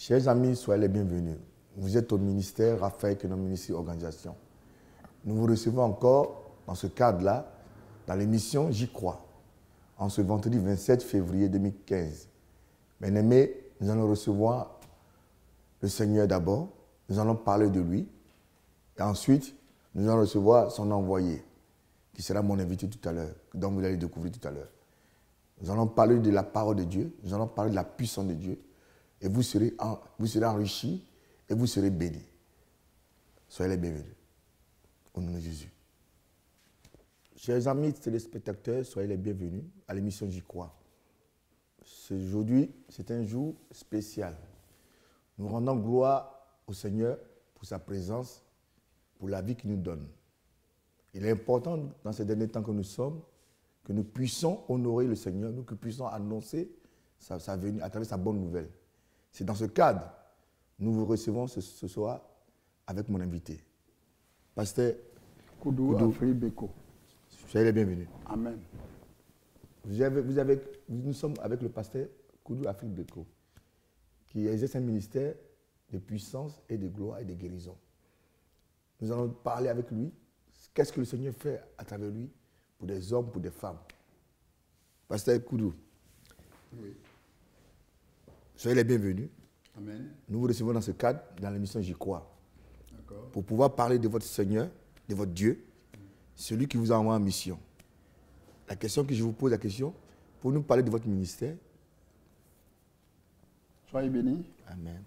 Chers amis, soyez les bienvenus. Vous êtes au ministère Raphaël Kenon Ministry Organisation. Nous vous recevons encore dans ce cadre-là, dans l'émission J'y crois, en ce vendredi 27 février 2015. Bien-aimés, nous allons recevoir le Seigneur d'abord, nous allons parler de lui, et ensuite, nous allons recevoir son envoyé, qui sera mon invité tout à l'heure, dont vous allez découvrir tout à l'heure. Nous allons parler de la parole de Dieu, nous allons parler de la puissance de Dieu, et vous serez enrichis et vous serez bénis. Soyez les bienvenus. Au nom de Jésus. Chers amis téléspectateurs, soyez les bienvenus à l'émission J'y crois. Aujourd'hui, c'est un jour spécial. Nous rendons gloire au Seigneur pour sa présence, pour la vie qu'il nous donne. Il est important dans ces derniers temps que nous sommes, que nous puissions honorer le Seigneur, que nous puissions annoncer sa venue à travers sa bonne nouvelle. C'est dans ce cadre que nous vous recevons ce soir avec mon invité. Pasteur Koudou Afrique Beko. Soyez les bienvenus. Amen. Nous sommes avec le pasteur Koudou Afrique Beko, qui exerce un ministère de puissance et de gloire et de guérison. Nous allons parler avec lui. Qu'est-ce que le Seigneur fait à travers lui pour des hommes, pour des femmes. Pasteur Koudou. Oui. Soyez les bienvenus. Amen. Nous vous recevons dans ce cadre, dans l'émission J'y crois. D'accord. Pour pouvoir parler de votre Seigneur, de votre Dieu, celui qui vous a envoyé en mission. La question que je vous pose, pour nous parler de votre ministère. Soyez bénis. Amen.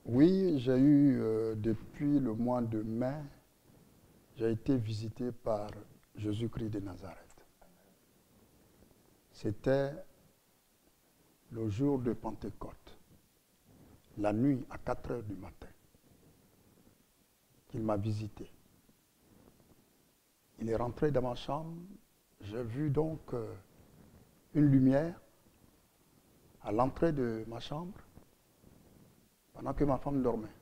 Oui, j'ai eu, depuis le mois de mai, j'ai été visité par Jésus-Christ de Nazareth. C'était le jour de Pentecôte, la nuit à 4 heures du matin, qu'il m'a visité. Il est rentré dans ma chambre, j'ai vu donc une lumière à l'entrée de ma chambre pendant que ma femme dormait.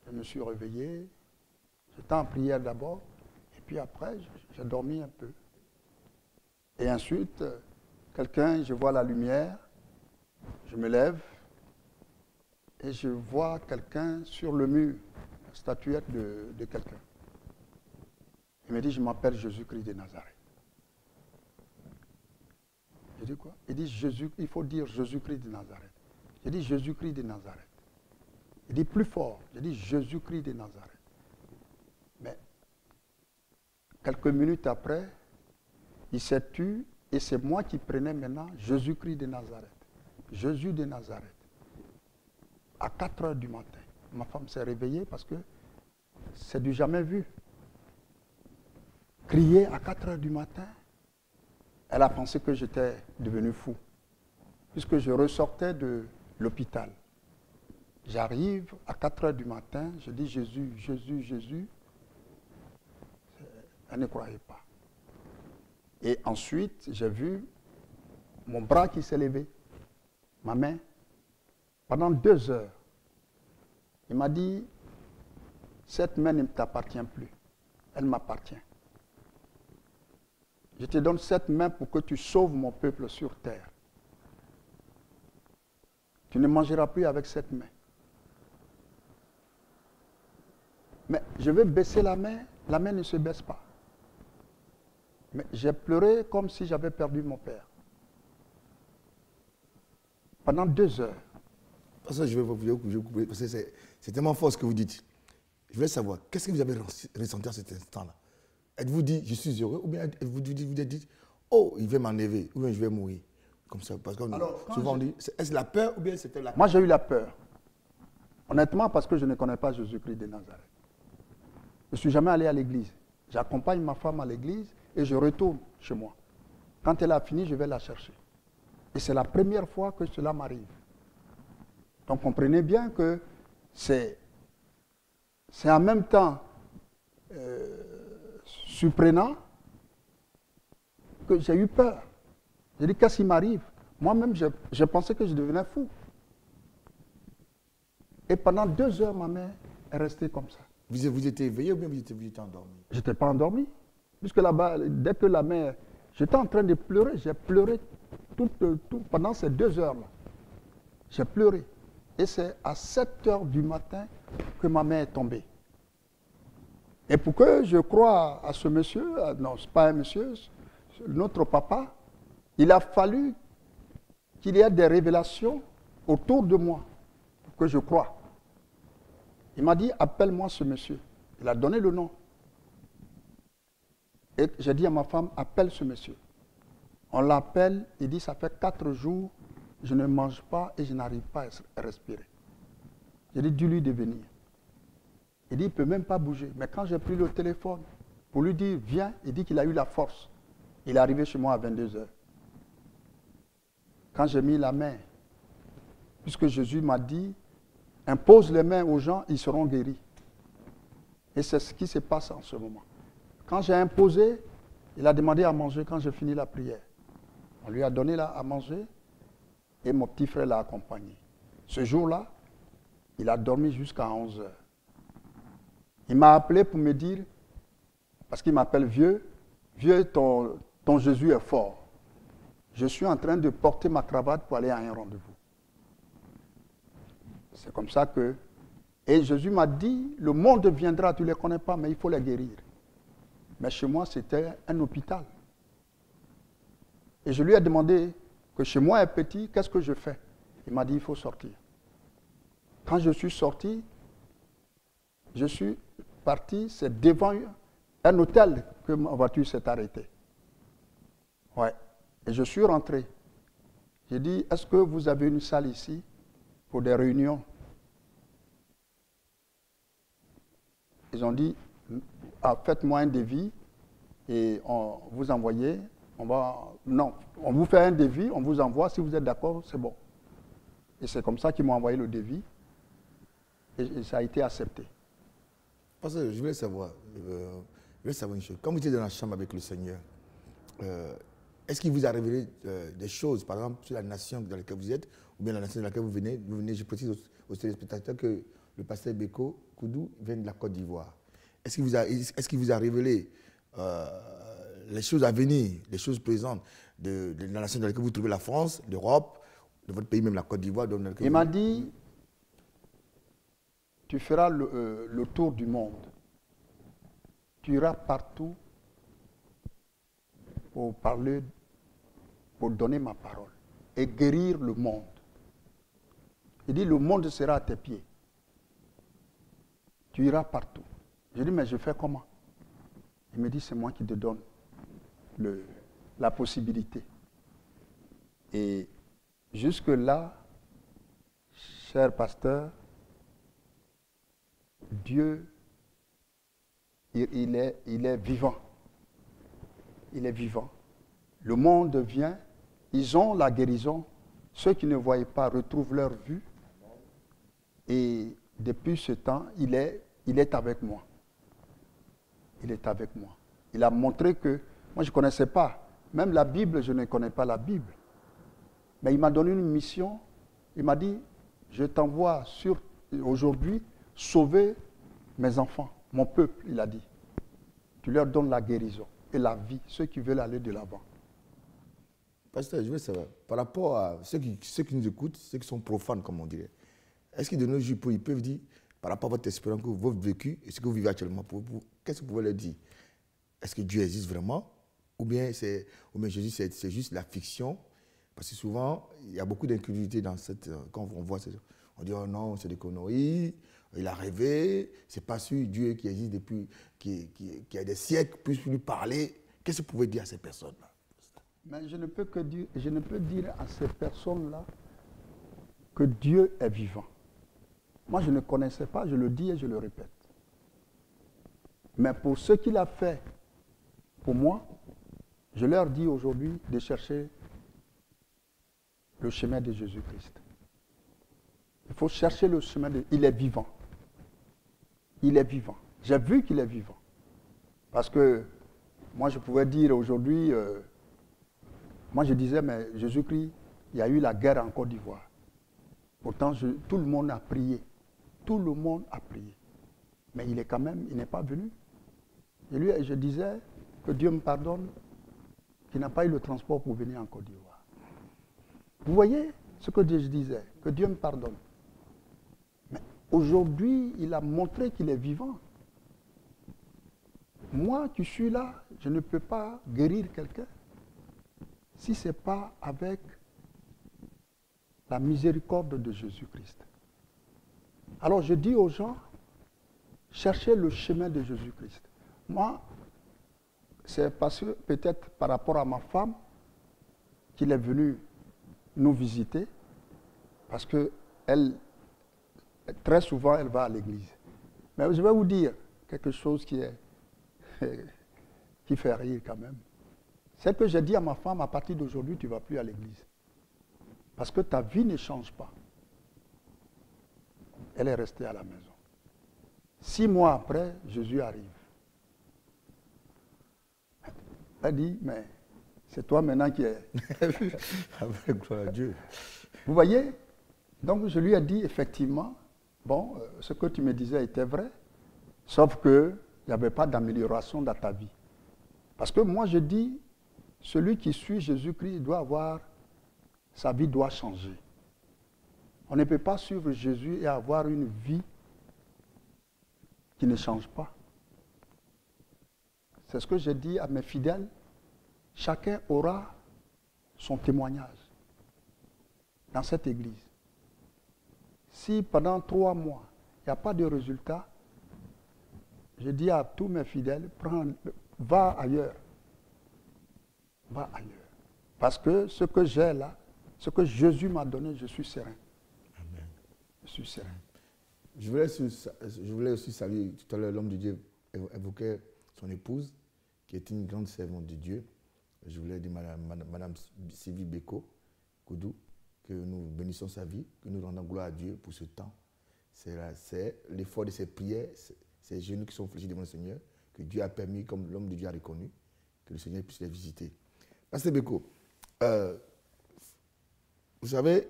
Je me suis réveillé, j'étais en prière d'abord, et puis après j'ai dormi un peu. Et ensuite, je vois la lumière, je me lève et je vois quelqu'un sur le mur, la statuette de quelqu'un. Il me dit, je m'appelle Jésus-Christ de Nazareth. Je dis quoi? Il dit, il faut dire Jésus-Christ de Nazareth. Je dis Jésus-Christ de Nazareth. Il dit plus fort, je dis Jésus-Christ de Nazareth. Mais quelques minutes après, il s'est tu et c'est moi qui prenais maintenant Jésus-Christ de Nazareth. Jésus de Nazareth. À 4 heures du matin, ma femme s'est réveillée parce que c'est du jamais vu. Crier à 4 heures du matin, elle a pensé que j'étais devenu fou, puisque je ressortais de l'hôpital. J'arrive à 4 heures du matin, je dis Jésus, Jésus, Jésus. Elle ne croyait pas. Et ensuite, j'ai vu mon bras qui s'est levé, ma main, pendant 2 heures. Il m'a dit, cette main ne t'appartient plus, elle m'appartient. Je te donne cette main pour que tu sauves mon peuple sur terre. Tu ne mangeras plus avec cette main. Mais je vais baisser la main ne se baisse pas. Mais j'ai pleuré comme si j'avais perdu mon père. Pendant 2 heures. Parce que je vais vous couper, parce que c'est tellement fort ce que vous dites. Je voulais savoir, qu'est-ce que vous avez ressenti à cet instant-là? Êtes-vous dit, je suis heureux, ou bien vous êtes dit, oh, il va m'enlever, ou bien je vais mourir? Comme ça, parce que souvent on dit, est-ce la peur ou bien c'était la... Moi j'ai eu la peur. Honnêtement, parce que je ne connais pas Jésus-Christ de Nazareth. Je ne suis jamais allé à l'église. J'accompagne ma femme à l'église et je retourne chez moi. Quand elle a fini, je vais la chercher. Et c'est la première fois que cela m'arrive. Donc comprenez bien que c'est en même temps surprenant que j'ai eu peur. J'ai dit, qu'est-ce qui m'arrive? Moi-même, je pensais que je devenais fou. Et pendant 2 heures, ma mère est restée comme ça. Vous étiez éveillé ou bien vous étiez endormi? Je n'étais pas endormi. Puisque là-bas, dès que la mère... J'étais en train de pleurer. J'ai pleuré tout pendant ces 2 heures-là. J'ai pleuré. Et c'est à 7 heures du matin que ma mère est tombée. Et pour que je croie à ce monsieur, non, ce n'est pas un monsieur, notre papa, il a fallu qu'il y ait des révélations autour de moi pour que je croie. Il m'a dit, appelle-moi ce monsieur. Il a donné le nom. Et j'ai dit à ma femme, appelle ce monsieur. On l'appelle, il dit, ça fait 4 jours, je ne mange pas et je n'arrive pas à respirer. J'ai dit, dis-lui de venir. Il dit, il ne peut même pas bouger. Mais quand j'ai pris le téléphone pour lui dire, viens, il dit qu'il a eu la force. Il est arrivé chez moi à 22 heures. Quand j'ai mis la main, puisque Jésus m'a dit, impose les mains aux gens, ils seront guéris. Et c'est ce qui se passe en ce moment. Quand j'ai imposé, il a demandé à manger quand j'ai fini la prière. On lui a donné là à manger et mon petit frère l'a accompagné. Ce jour-là, il a dormi jusqu'à 11 heures. Il m'a appelé pour me dire, parce qu'il m'appelle vieux, vieux, ton Jésus est fort. Je suis en train de porter ma cravate pour aller à un rendez-vous. C'est comme ça que... Et Jésus m'a dit, le monde viendra, tu ne les connais pas, mais il faut les guérir. Mais chez moi, c'était un hôpital. Et je lui ai demandé que chez moi est petit, qu'est-ce que je fais? Il m'a dit, il faut sortir. Quand je suis sorti, je suis parti, c'est devant un hôtel que ma voiture s'est arrêtée. Ouais. Et je suis rentré. J'ai dit, est-ce que vous avez une salle ici pour des réunions? Ils ont dit, faites-moi un devis et vous envoyez. Non, on vous fait un devis, on vous envoie. Si vous êtes d'accord, c'est bon. Et c'est comme ça qu'ils m'ont envoyé le devis. Et ça a été accepté. Parce que je voulais savoir une chose. Quand vous étiez dans la chambre avec le Seigneur, est-ce qu'il vous a révélé des choses, par exemple, sur la nation dans laquelle vous êtes, ou bien la nation dans laquelle vous venez? Je précise aux téléspectateurs que le pasteur Beko Koudou vient de la Côte d'Ivoire. Est-ce qu'il vous a révélé les choses à venir, les choses présentes de la nation dans laquelle vous trouvez la France, l'Europe, de votre pays, même la Côte d'Ivoire? Il m'a dit, tu feras le tour du monde. Tu iras partout pour parler, pour donner ma parole et guérir le monde. Il dit, le monde sera à tes pieds. Tu iras partout. Je dis, mais je fais comment? Il me dit, c'est moi qui te donne la possibilité. Et jusque-là, cher pasteur, Dieu, il est vivant. Il est vivant. Le monde vient, ils ont la guérison. Ceux qui ne voyaient pas retrouvent leur vue. Et depuis ce temps, il est avec moi. Il est avec moi. Il a montré que, moi je ne connaissais pas, même la Bible, je ne connais pas la Bible. Mais il m'a donné une mission. Il m'a dit, je t'envoie aujourd'hui sauver mes enfants, mon peuple, il a dit. Tu leur donnes la guérison et la vie, ceux qui veulent aller de l'avant. Pasteur, je veux savoir, par rapport à ceux qui nous écoutent, ceux qui sont profanes, comme on dirait, est-ce que de nos jours, ils peuvent dire, par rapport à votre expérience, votre vécu et ce que vous vivez actuellement, qu'est-ce que vous pouvez leur dire? Est-ce que Dieu existe vraiment? Ou bien Jésus, c'est juste la fiction? Parce que souvent, il y a beaucoup d'incrédulité dans cette... Quand on voit ça, on dit, oh non, c'est des conneries, il a rêvé, c'est pas sûr, Dieu qui existe depuis, qui a des siècles, puisse lui parler. Qu'est-ce que vous pouvez dire à ces personnes-là? Mais je ne peux dire à ces personnes-là que Dieu est vivant. Moi, je ne connaissais pas, je le dis et je le répète. Mais pour ce qu'il a fait pour moi, je leur dis aujourd'hui de chercher le chemin de Jésus-Christ. Il faut chercher le chemin de... Il est vivant. Il est vivant. J'ai vu qu'il est vivant. Parce que moi, je pouvais dire aujourd'hui... moi, je disais, mais Jésus-Christ, il y a eu la guerre en Côte d'Ivoire. Pourtant, tout le monde a prié. Tout le monde a prié. Mais il n'est pas venu. Et lui, je disais que Dieu me pardonne, qu'il n'a pas eu le transport pour venir en Côte d'Ivoire. Vous voyez, ce que je disais, que Dieu me pardonne. Mais aujourd'hui, il a montré qu'il est vivant. Moi qui suis là, je ne peux pas guérir quelqu'un si ce n'est pas avec la miséricorde de Jésus-Christ. Alors je dis aux gens, cherchez le chemin de Jésus-Christ. Moi, c'est parce que peut-être par rapport à ma femme qu'il est venu nous visiter, parce que elle, très souvent, elle va à l'église. Mais je vais vous dire quelque chose qui fait rire quand même. C'est que j'ai dit à ma femme, à partir d'aujourd'hui, tu ne vas plus à l'église. Parce que ta vie ne change pas. Elle est restée à la maison. 6 mois après, Jésus arrive. Elle dit, mais c'est toi maintenant qui es... Avec gloire à Dieu. Vous voyez? Donc je lui ai dit, effectivement, bon, ce que tu me disais était vrai, sauf qu'il n'y avait pas d'amélioration dans ta vie. Parce que moi je dis, celui qui suit Jésus-Christ doit avoir, sa vie doit changer. On ne peut pas suivre Jésus et avoir une vie qui ne change pas. C'est ce que j'ai dit à mes fidèles. Chacun aura son témoignage dans cette église. Si pendant 3 mois, il n'y a pas de résultat, je dis à tous mes fidèles, va ailleurs. Va ailleurs. Parce que ce que j'ai là, ce que Jésus m'a donné, je suis serein. Amen. Je suis serein. Je voulais aussi saluer tout à l'heure l'homme de Dieu évoquait son épouse, qui est une grande servante de Dieu. Je voulais dire Madame Sylvie Beko Koudou, que nous bénissons sa vie, que nous rendons gloire à Dieu pour ce temps. C'est l'effort de ses prières, ces genoux qui sont fléchis devant le Seigneur, que Dieu a permis, comme l'homme de Dieu a reconnu, que le Seigneur puisse les visiter. Pasteur Beko, vous savez,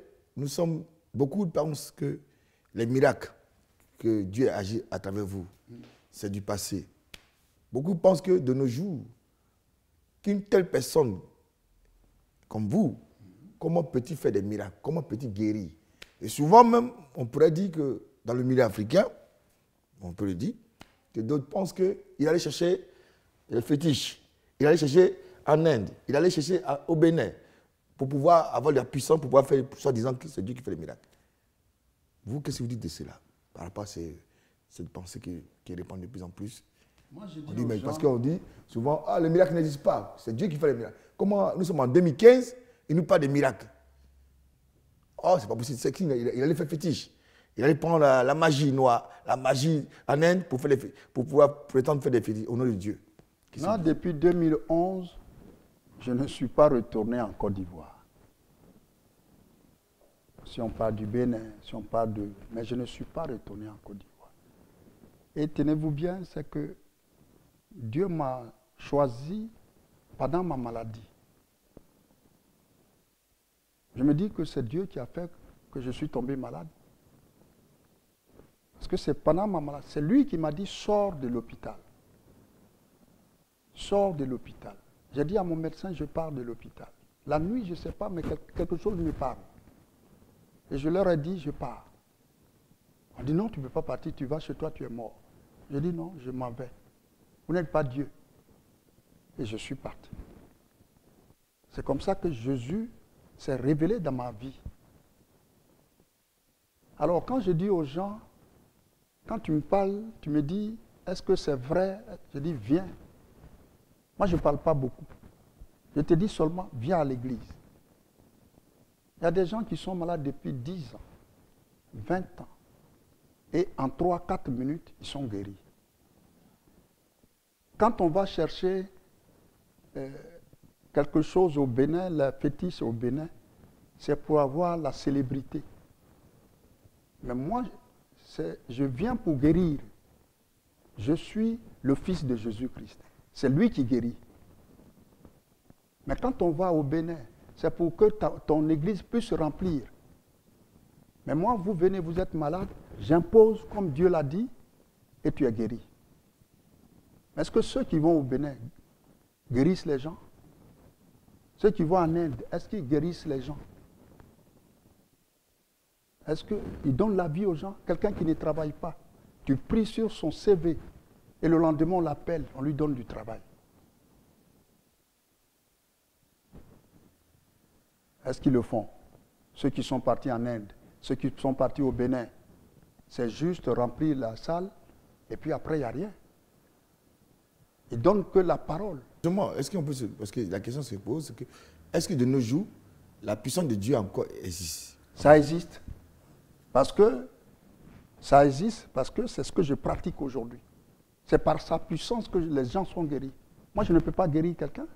beaucoup pensent que les miracles que Dieu a agi à travers vous, c'est du passé. Beaucoup pensent que de nos jours, qu'une telle personne comme vous, comment peut-il faire des miracles? Comment peut-il guérir? Et souvent même, on pourrait dire que dans le milieu africain, on peut le dire, que d'autres pensent qu'il allait chercher le fétiche, il allait chercher en Inde, il allait chercher au Bénin, pour pouvoir avoir la puissance, pour pouvoir faire, soi-disant que c'est Dieu qui fait les miracles. Vous, qu'est-ce que vous dites de cela, par rapport à cette pensée qui répand de plus en plus? Moi, je dis mais parce qu'on dit souvent, les miracles n'existent pas, c'est Dieu qui fait les miracles. Comment nous sommes en 2015, il nous parle de miracles? Oh, c'est pas possible, c'est qu'il allait faire fétiche. Il allait prendre la magie noire, la magie en Inde pour pouvoir prétendre faire des fétiches au nom de Dieu. Non, depuis 2011, je ne suis pas retourné en Côte d'Ivoire. Si on parle du Bénin, si on parle de... Mais je ne suis pas retourné en Côte d'Ivoire. Et tenez-vous bien, c'est que Dieu m'a choisi pendant ma maladie. Je me dis que c'est Dieu qui a fait que je suis tombé malade. Parce que c'est pendant ma maladie, c'est lui qui m'a dit, sors de l'hôpital. Sors de l'hôpital. J'ai dit à mon médecin, je pars de l'hôpital. La nuit, je ne sais pas, mais quelque chose me parle. Et je leur ai dit, je pars. On dit, non, tu ne peux pas partir, tu vas chez toi, tu es mort. Je dis, non, je m'en vais. Vous n'êtes pas Dieu. Et je suis parti. C'est comme ça que Jésus s'est révélé dans ma vie. Alors, quand je dis aux gens, quand tu me parles, tu me dis, est-ce que c'est vrai? Je dis, viens. Moi, je ne parle pas beaucoup. Je te dis seulement, viens à l'église. Il y a des gens qui sont malades depuis 10 ans, 20 ans. Et en 3-4 minutes, ils sont guéris. Quand on va chercher quelque chose au Bénin, la fétiche au Bénin, c'est pour avoir la célébrité. Mais moi, je viens pour guérir. Je suis le fils de Jésus-Christ. C'est lui qui guérit. Mais quand on va au Bénin, c'est pour que ton église puisse se remplir. Mais moi, vous venez, vous êtes malade, j'impose comme Dieu l'a dit, et tu es guéri. Est-ce que ceux qui vont au Bénin guérissent les gens? Ceux qui vont en Inde, est-ce qu'ils guérissent les gens? Est-ce qu'il donne la vie aux gens? Quelqu'un qui ne travaille pas, tu pries sur son CV et le lendemain on l'appelle, on lui donne du travail. Est-ce qu'ils le font? Ceux qui sont partis en Inde, ceux qui sont partis au Bénin, c'est juste remplir la salle et puis après il n'y a rien. Ils ne donnent que la parole. Justement, est-ce qu'on peut se... Parce que la question se pose, c'est que est-ce que de nos jours, la puissance de Dieu encore existe? Ça existe. Parce que ça existe, parce que c'est ce que je pratique aujourd'hui. C'est par sa puissance que les gens sont guéris. Moi, je ne peux pas guérir quelqu'un.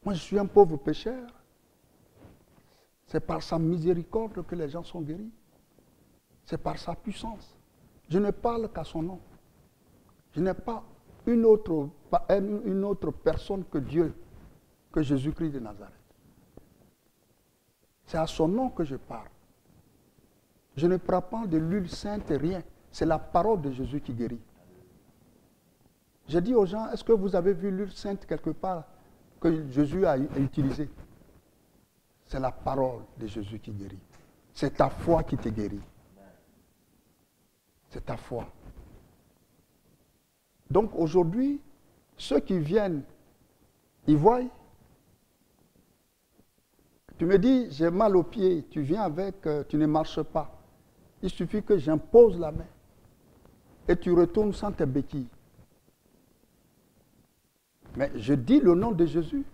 Moi, je suis un pauvre pécheur. C'est par sa miséricorde que les gens sont guéris. C'est par sa puissance. Je ne parle qu'à son nom. Je n'ai pas une autre personne que Dieu, que Jésus-Christ de Nazareth. C'est à son nom que je parle. Je ne prends pas de l'huile sainte, rien. C'est la parole de Jésus qui guérit. J'ai dit aux gens, est-ce que vous avez vu l'huile sainte quelque part que Jésus a utilisée? C'est la parole de Jésus qui guérit. C'est ta foi qui te guérit. C'est ta foi. Donc aujourd'hui, ceux qui viennent, ils voient. Tu me dis, j'ai mal aux pieds, tu viens avec, tu ne marches pas. Il suffit que j'impose la main et tu retournes sans tes béquilles. Mais je dis le nom de Jésus.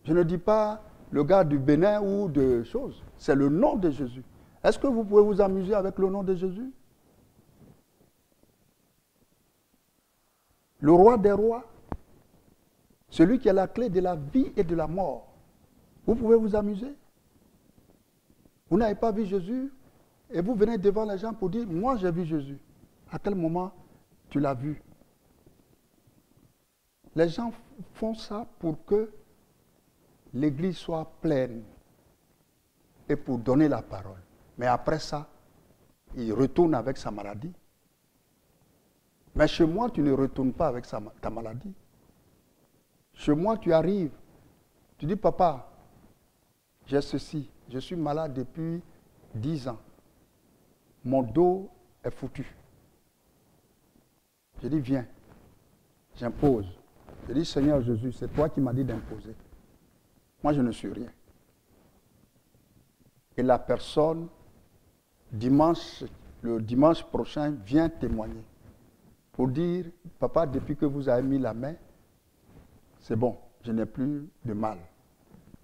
Je ne dis pas le gars du Bénin ou de choses. C'est le nom de Jésus. Est-ce que vous pouvez vous amuser avec le nom de Jésus? Le roi des rois, celui qui a la clé de la vie et de la mort. Vous pouvez vous amuser? Vous n'avez pas vu Jésus et vous venez devant les gens pour dire, moi j'ai vu Jésus. À quel moment tu l'as vu? Les gens font ça pour que l'église soit pleine et pour donner la parole. Mais après ça, il retourne avec sa maladie. Mais chez moi, tu ne retournes pas avec ta maladie. Chez moi, tu arrives, tu dis, papa, j'ai ceci, je suis malade depuis 10 ans. Mon dos est foutu. Je dis, viens, j'impose. Je dis, Seigneur Jésus, c'est toi qui m'as dit d'imposer. Moi, je ne suis rien. Et la personne, le dimanche prochain, vient témoigner pour dire, papa, depuis que vous avez mis la main, c'est bon, je n'ai plus de mal.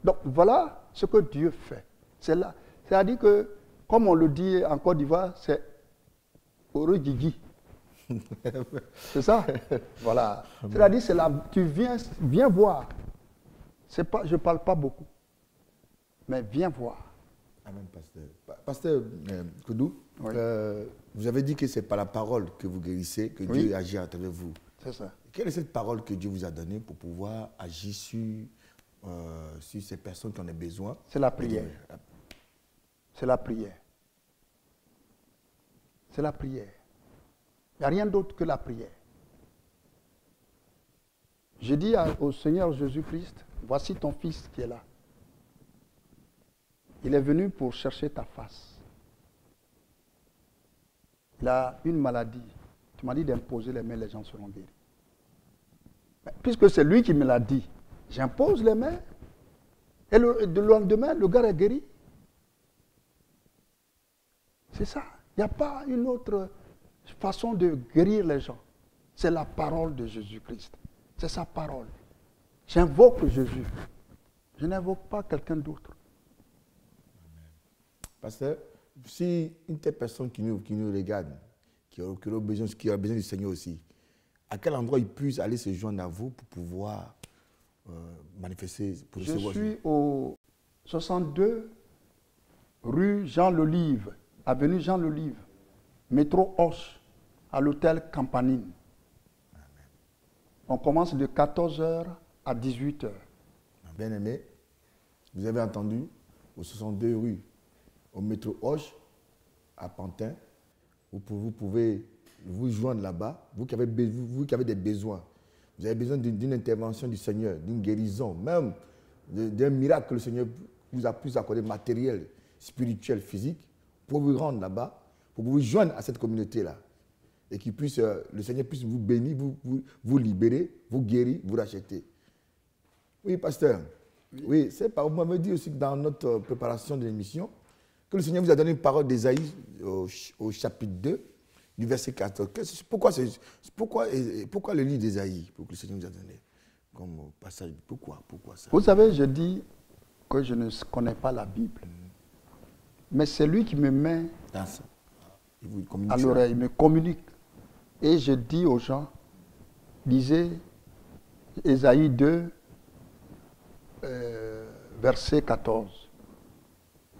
Donc voilà ce que Dieu fait. C'est là. C'est-à-dire que, comme on le dit en Côte d'Ivoire, c'est Oro Gigi. C'est ça? Voilà. C'est-à-dire, c'est là, tu viens voir. Pas, je ne parle pas beaucoup, mais viens voir. Amen, pasteur. Pasteur Koudou, oui. Vous avez dit que ce n'est pas la parole que vous guérissez, que Dieu agit à travers vous. C'est ça. Quelle est cette parole que Dieu vous a donnée pour pouvoir agir sur ces personnes qui en ont besoin? C'est la prière. C'est la prière. C'est la prière. Il n'y a rien d'autre que la prière. J'ai dit au Seigneur Jésus-Christ, voici ton fils qui est là. Il est venu pour chercher ta face. Il a une maladie. Tu m'as dit d'imposer les mains, les gens seront guéris. Mais puisque c'est lui qui me l'a dit, j'impose les mains. Et le lendemain, le gars est guéri. C'est ça. Il n'y a pas une autre façon de guérir les gens. C'est la parole de Jésus-Christ. C'est sa parole. J'invoque Jésus. Je n'invoque pas quelqu'un d'autre. Pasteur, si une telle personne qui nous regarde, qui a besoin du Seigneur aussi, à quel endroit il puisse aller se joindre à vous pour pouvoir manifester pour Je suis au 62 rue Jean-Lelive, avenue Jean-Lelive, métro Hoche, à l'hôtel Campanine. Amen. On commence de 14h à 18h. Bien aimé, vous avez entendu, au 62 rue, au métro Hoche, à Pantin, vous pouvez vous joindre là-bas, vous qui avez des besoins. Vous avez besoin d'une intervention du Seigneur, d'une guérison, même d'un miracle que le Seigneur vous a pu accorder matériel. spirituelle, physique, pour vous rendre là-bas, pour vous joindre à cette communauté-là. Et que le Seigneur puisse vous bénir, vous libérer, vous guérir, vous racheter. Oui, pasteur. Oui, c'est pas. Vous m'avez dit aussi que dans notre préparation de l'émission, que le Seigneur vous a donné une parole d'Ésaïe au chapitre 2, du verset 14. Pourquoi le livre d'Ésaïe, pour que le Seigneur vous a donné comme passage? Pourquoi ça? Vous savez, je dis que je ne connais pas la Bible. Mais c'est lui qui me met dans ça. À l'oreille, il me communique. Et je dis aux gens, lisez Ésaïe 2, verset 14.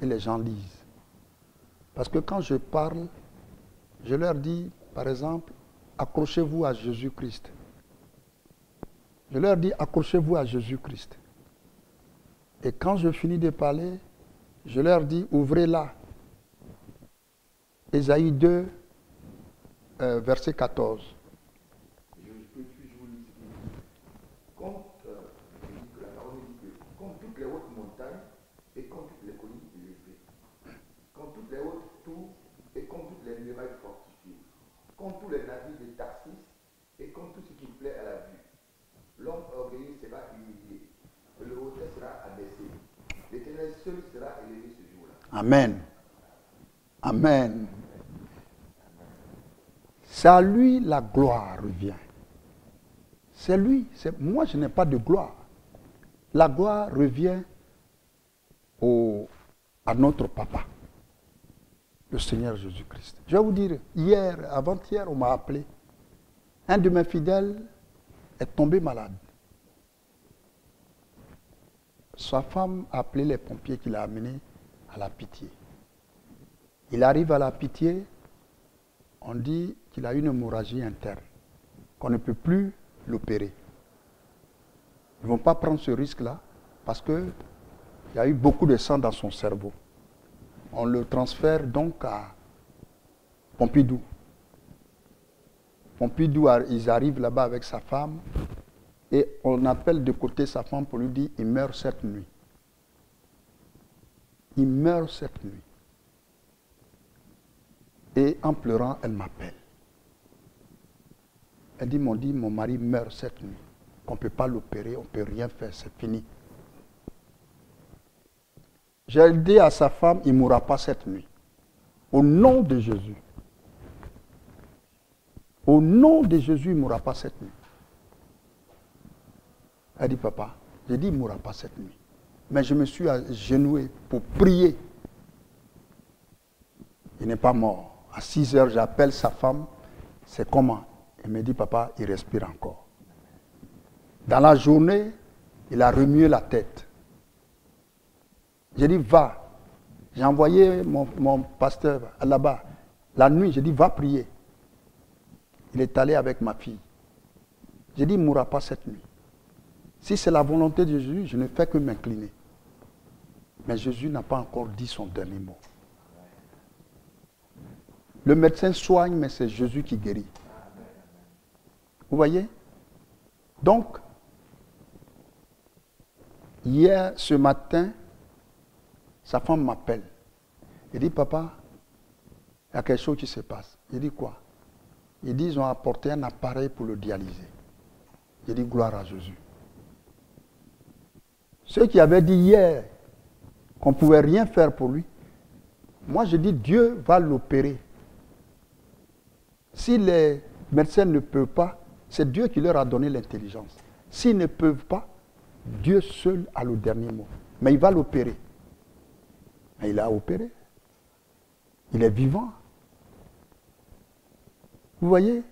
Et les gens lisent. Parce que quand je parle, je leur dis, par exemple, accrochez-vous à Jésus-Christ. Je leur dis, accrochez-vous à Jésus-Christ. Et quand je finis de parler, je leur dis, ouvrez-la. Ésaïe 2, verset 14. Je vous lis. Comme la parole dit que, comme toutes les hautes montagnes et comme toutes les collines élevées, comme toutes les hautes tours et comme toutes les murailles fortifiées, comme tous les navires de Tarsis et comme tout ce qui plaît à la vue. L'homme orgueilleux sera humilié, et le hauteur sera abaissé. L'Éternel seul sera élevé ce jour-là. Amen. Amen. C'est à lui la gloire revient. C'est lui. Moi, je n'ai pas de gloire. La gloire revient à notre papa, le Seigneur Jésus-Christ. Je vais vous dire, avant-hier, on m'a appelé. Un de mes fidèles est tombé malade. Sa femme a appelé les pompiers qui l'ont amené à la Pitié. Il arrive à la Pitié, on dit qu'il a une hémorragie interne, qu'on ne peut plus l'opérer. Ils ne vont pas prendre ce risque-là parce qu'il y a eu beaucoup de sang dans son cerveau. On le transfère donc à Pompidou. Pompidou, ils arrivent là-bas avec sa femme et on appelle de côté sa femme pour lui dire il meurt cette nuit. Il meurt cette nuit. Et en pleurant, elle m'appelle. Elle dit, mon mari meurt cette nuit. On ne peut pas l'opérer, on ne peut rien faire, c'est fini. J'ai dit à sa femme, il ne mourra pas cette nuit. Au nom de Jésus. Au nom de Jésus, il ne mourra pas cette nuit. Elle dit, papa, j'ai dit, il ne mourra pas cette nuit. Mais je me suis agenouillé pour prier. Il n'est pas mort. À 6 heures, j'appelle sa femme. C'est comment? Elle me dit, papa, il respire encore. Dans la journée, il a remué la tête. J'ai dit, va. J'ai envoyé mon pasteur là-bas. La nuit, j'ai dit, va prier. Il est allé avec ma fille. J'ai dit, il ne mourra pas cette nuit. Si c'est la volonté de Jésus, je ne fais que m'incliner. Mais Jésus n'a pas encore dit son dernier mot. Le médecin soigne, mais c'est Jésus qui guérit. Vous voyez? Donc, hier, ce matin, sa femme m'appelle. Elle dit, papa, il y a quelque chose qui se passe. Il dit, quoi? Ils disent, ils ont apporté un appareil pour le dialyser. J'ai dit, gloire à Jésus. Ceux qui avaient dit hier qu'on ne pouvait rien faire pour lui, moi je dis, Dieu va l'opérer. Si les médecins ne peuvent pas, c'est Dieu qui leur a donné l'intelligence. S'ils ne peuvent pas, Dieu seul a le dernier mot. Mais il va l'opérer. Et il a opéré. Il est vivant. Vous voyez?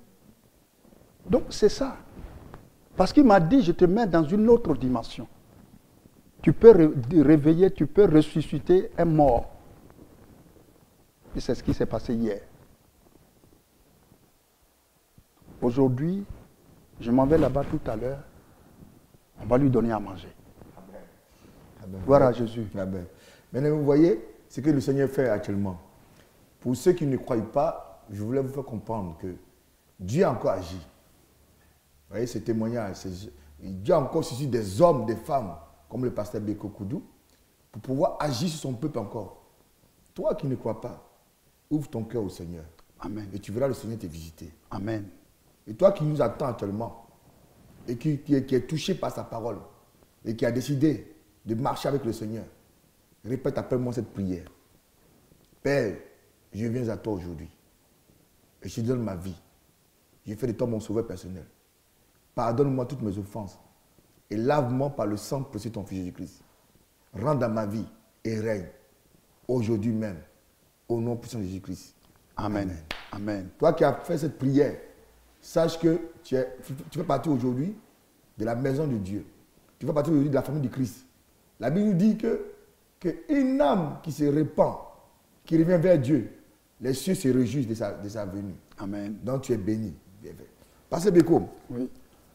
Donc c'est ça. Parce qu'il m'a dit, je te mets dans une autre dimension. Tu peux réveiller, tu peux ressusciter un mort. Et c'est ce qui s'est passé hier. Aujourd'hui, je m'en vais là-bas tout à l'heure. On va lui donner à manger. Amen. Amen. Gloire à Jésus. Amen. Maintenant, vous voyez ce que le Seigneur fait actuellement. Pour ceux qui ne croient pas, je voulais vous faire comprendre que Dieu a encore agi. Vous voyez ce témoignage. Dieu a encore suscité des hommes, des femmes, comme le pasteur Beko Koudou, pour pouvoir agir sur son peuple encore. Toi qui ne crois pas, ouvre ton cœur au Seigneur. Amen. Et tu verras le Seigneur te visiter. Amen. Et toi qui nous attends actuellement, et qui est touché par sa parole, et qui a décidé de marcher avec le Seigneur, répète après moi cette prière. Père, je viens à toi aujourd'hui. Et je te donne ma vie. Je fais de toi mon sauveur personnel. Pardonne-moi toutes mes offenses. Et lave-moi par le sang précieux de ton Fils Jésus-Christ. Rentre dans ma vie et règne. Aujourd'hui même. Au nom puissant de Jésus-Christ. Amen. Amen. Toi qui as fait cette prière, sache que tu fais partie aujourd'hui de la maison de Dieu. Tu fais partie aujourd'hui de la famille du Christ. La Bible nous dit qu'une âme qui se répand, qui revient vers Dieu, les cieux se réjouissent de sa venue. Amen. Donc tu es béni. Pasteur Beko, Oui.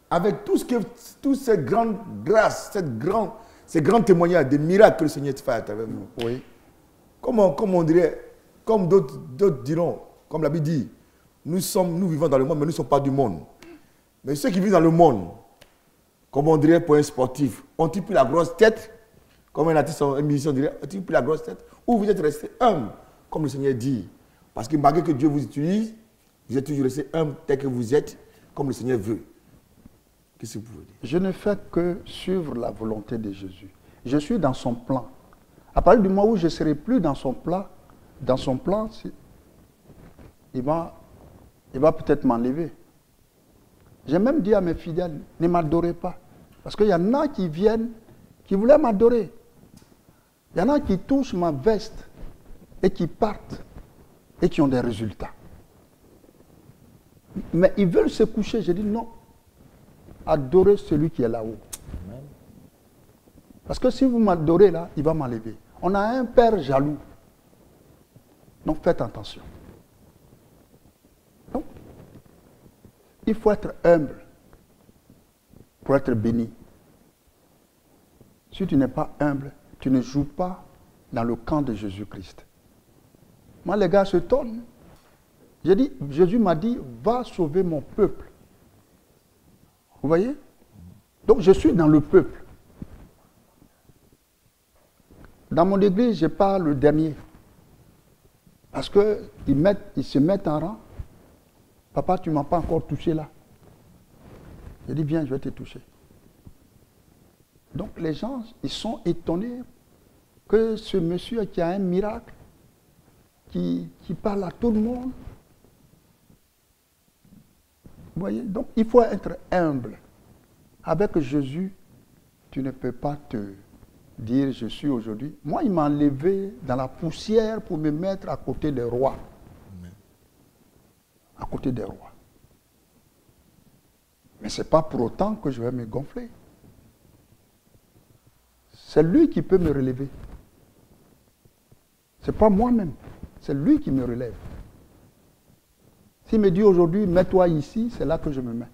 avec toutes ces grandes grâces, ces grands témoignages, des miracles que le Seigneur fait à travers nous. Oui. Comme on dirait, comme d'autres diront, comme la Bible dit, nous vivons dans le monde, mais nous ne sommes pas du monde. Mais ceux qui vivent dans le monde, comme on dirait pour un sportif, ont-ils pris la grosse tête, comme un artiste en émission dirait, ont-ils pris la grosse tête, ou vous êtes resté humble, comme le Seigneur dit. Parce que malgré que Dieu vous utilise, vous êtes toujours resté humble tel que vous êtes, comme le Seigneur veut. Qu'est-ce que vous pouvez dire? Je ne fais que suivre la volonté de Jésus. Je suis dans son plan. À partir du moment où je ne serai plus dans son plan, il va peut-être m'enlever. J'ai même dit à mes fidèles, ne m'adorez pas. Parce qu'il y en a qui viennent, qui voulaient m'adorer. Il y en a qui touchent ma veste et qui partent et qui ont des résultats. Mais ils veulent se coucher. J'ai dit non. Adorez celui qui est là-haut. Parce que si vous m'adorez là, il va m'enlever. On a un père jaloux. Donc faites attention. Donc, il faut être humble pour être béni. Si tu n'es pas humble, tu ne joues pas dans le camp de Jésus-Christ. Moi, les gars se tonnent. J'ai dit, Jésus m'a dit, va sauver mon peuple. Vous voyez? Donc je suis dans le peuple. Dans mon église, je parle le dernier. Parce qu'ils se mettent en rang. Papa, tu ne m'as pas encore touché là. Je dis, viens, je vais te toucher. Donc les gens, ils sont étonnés que ce monsieur qui a un miracle, qui parle à tout le monde. Vous voyez? Donc il faut être humble. Avec Jésus, tu ne peux pas te dire je suis aujourd'hui. Moi, il m'a enlevé dans la poussière pour me mettre à côté des rois. À côté des rois. Mais ce n'est pas pour autant que je vais me gonfler. C'est lui qui peut me relever. Ce n'est pas moi-même. C'est lui qui me relève. S'il me dit aujourd'hui, mets-toi ici, c'est là que je me mets.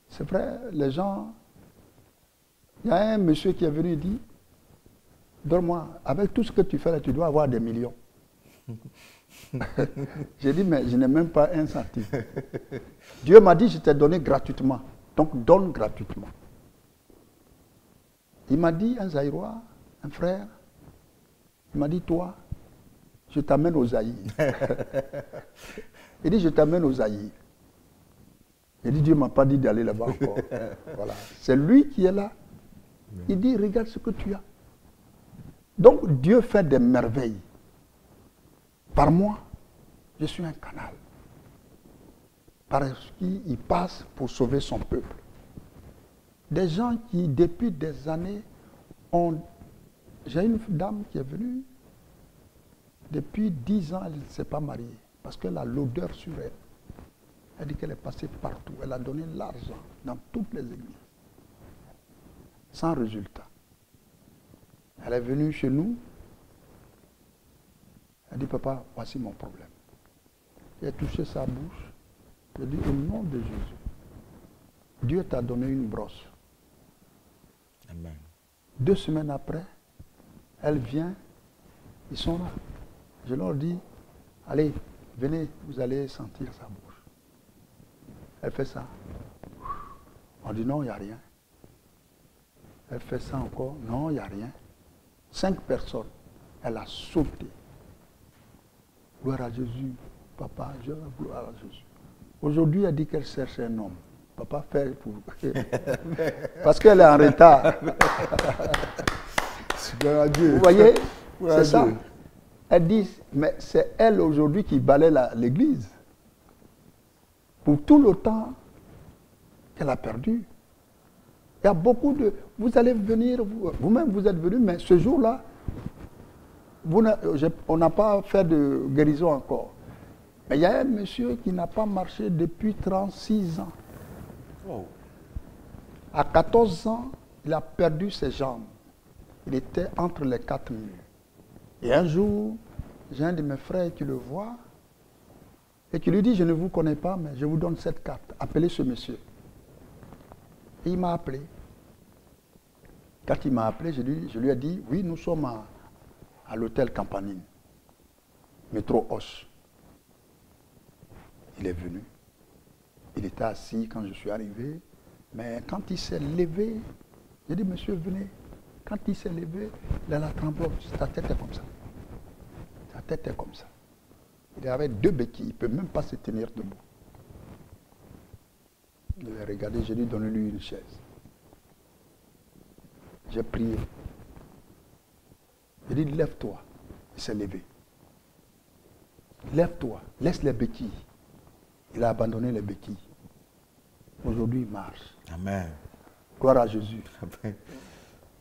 C'est vrai, les gens... Il y a un monsieur qui est venu et dit, donne-moi, avec tout ce que tu fais là, tu dois avoir des millions. J'ai dit, mais je n'ai même pas un centime. Dieu m'a dit, je t'ai donné gratuitement. Donc donne gratuitement. Il m'a dit, un Zaïrois, un frère, il m'a dit, toi, je t'amène aux Zaïre. Il dit, je t'amène aux Zaïre. Il dit, Dieu ne m'a pas dit d'aller là-bas encore. Voilà. C'est lui qui est là. Il dit, regarde ce que tu as. Donc Dieu fait des merveilles. Par moi, je suis un canal. Par qui il passe pour sauver son peuple. Des gens qui, depuis des années, ont... J'ai une dame qui est venue, depuis 10 ans, elle ne s'est pas mariée, parce qu'elle a l'odeur sur elle. Elle dit qu'elle est passée partout. Elle a donné l'argent dans toutes les églises. Sans résultat. Elle est venue chez nous. Elle dit, papa, voici mon problème. Elle a touché sa bouche. Elle dit, au nom de Jésus, Dieu t'a donné une brosse. Amen. 2 semaines après, elle vient, ils sont là. Je leur dis, allez, venez, vous allez sentir sa bouche. Elle fait ça. On dit non, il n'y a rien. Elle fait ça encore. Non, il n'y a rien. 5 personnes. Elle a sauté. Gloire à Jésus. Papa, je gloire à Jésus. Aujourd'hui, elle dit qu'elle cherche un homme. Papa fait pour... Parce qu'elle est en retard. Vous voyez, c'est ça. Elle dit, mais c'est elle aujourd'hui qui balaie l'église. Pour tout le temps qu'elle a perdu. Il y a beaucoup de... Vous allez venir, vous-même vous êtes venu, mais ce jour-là, on n'a pas fait de guérison encore. Mais il y a un monsieur qui n'a pas marché depuis 36 ans. Oh. À 14 ans, il a perdu ses jambes. Il était entre les 4 murs. Et un jour, j'ai un de mes frères qui le voit et qui lui dit, je ne vous connais pas, mais je vous donne cette carte. Appelez ce monsieur. Et il m'a appelé. Quand il m'a appelé, je lui ai dit, oui, nous sommes à l'hôtel Campanine, métro Hoche. Il est venu. Il était assis quand je suis arrivé. Mais quand il s'est levé, j'ai dit, monsieur, venez. Quand il s'est levé, il a la tremblote. Sa tête est comme ça. Sa tête est comme ça. Il avait 2 béquilles. Il ne peut même pas se tenir debout. Je l'ai regardé, j'ai dit, donnez-lui une chaise. J'ai prié. J'ai dit, lève-toi. Il s'est levé. Lève-toi, laisse les béquilles. Il a abandonné les béquilles. Aujourd'hui, il marche. Amen. Gloire à Jésus. Amen.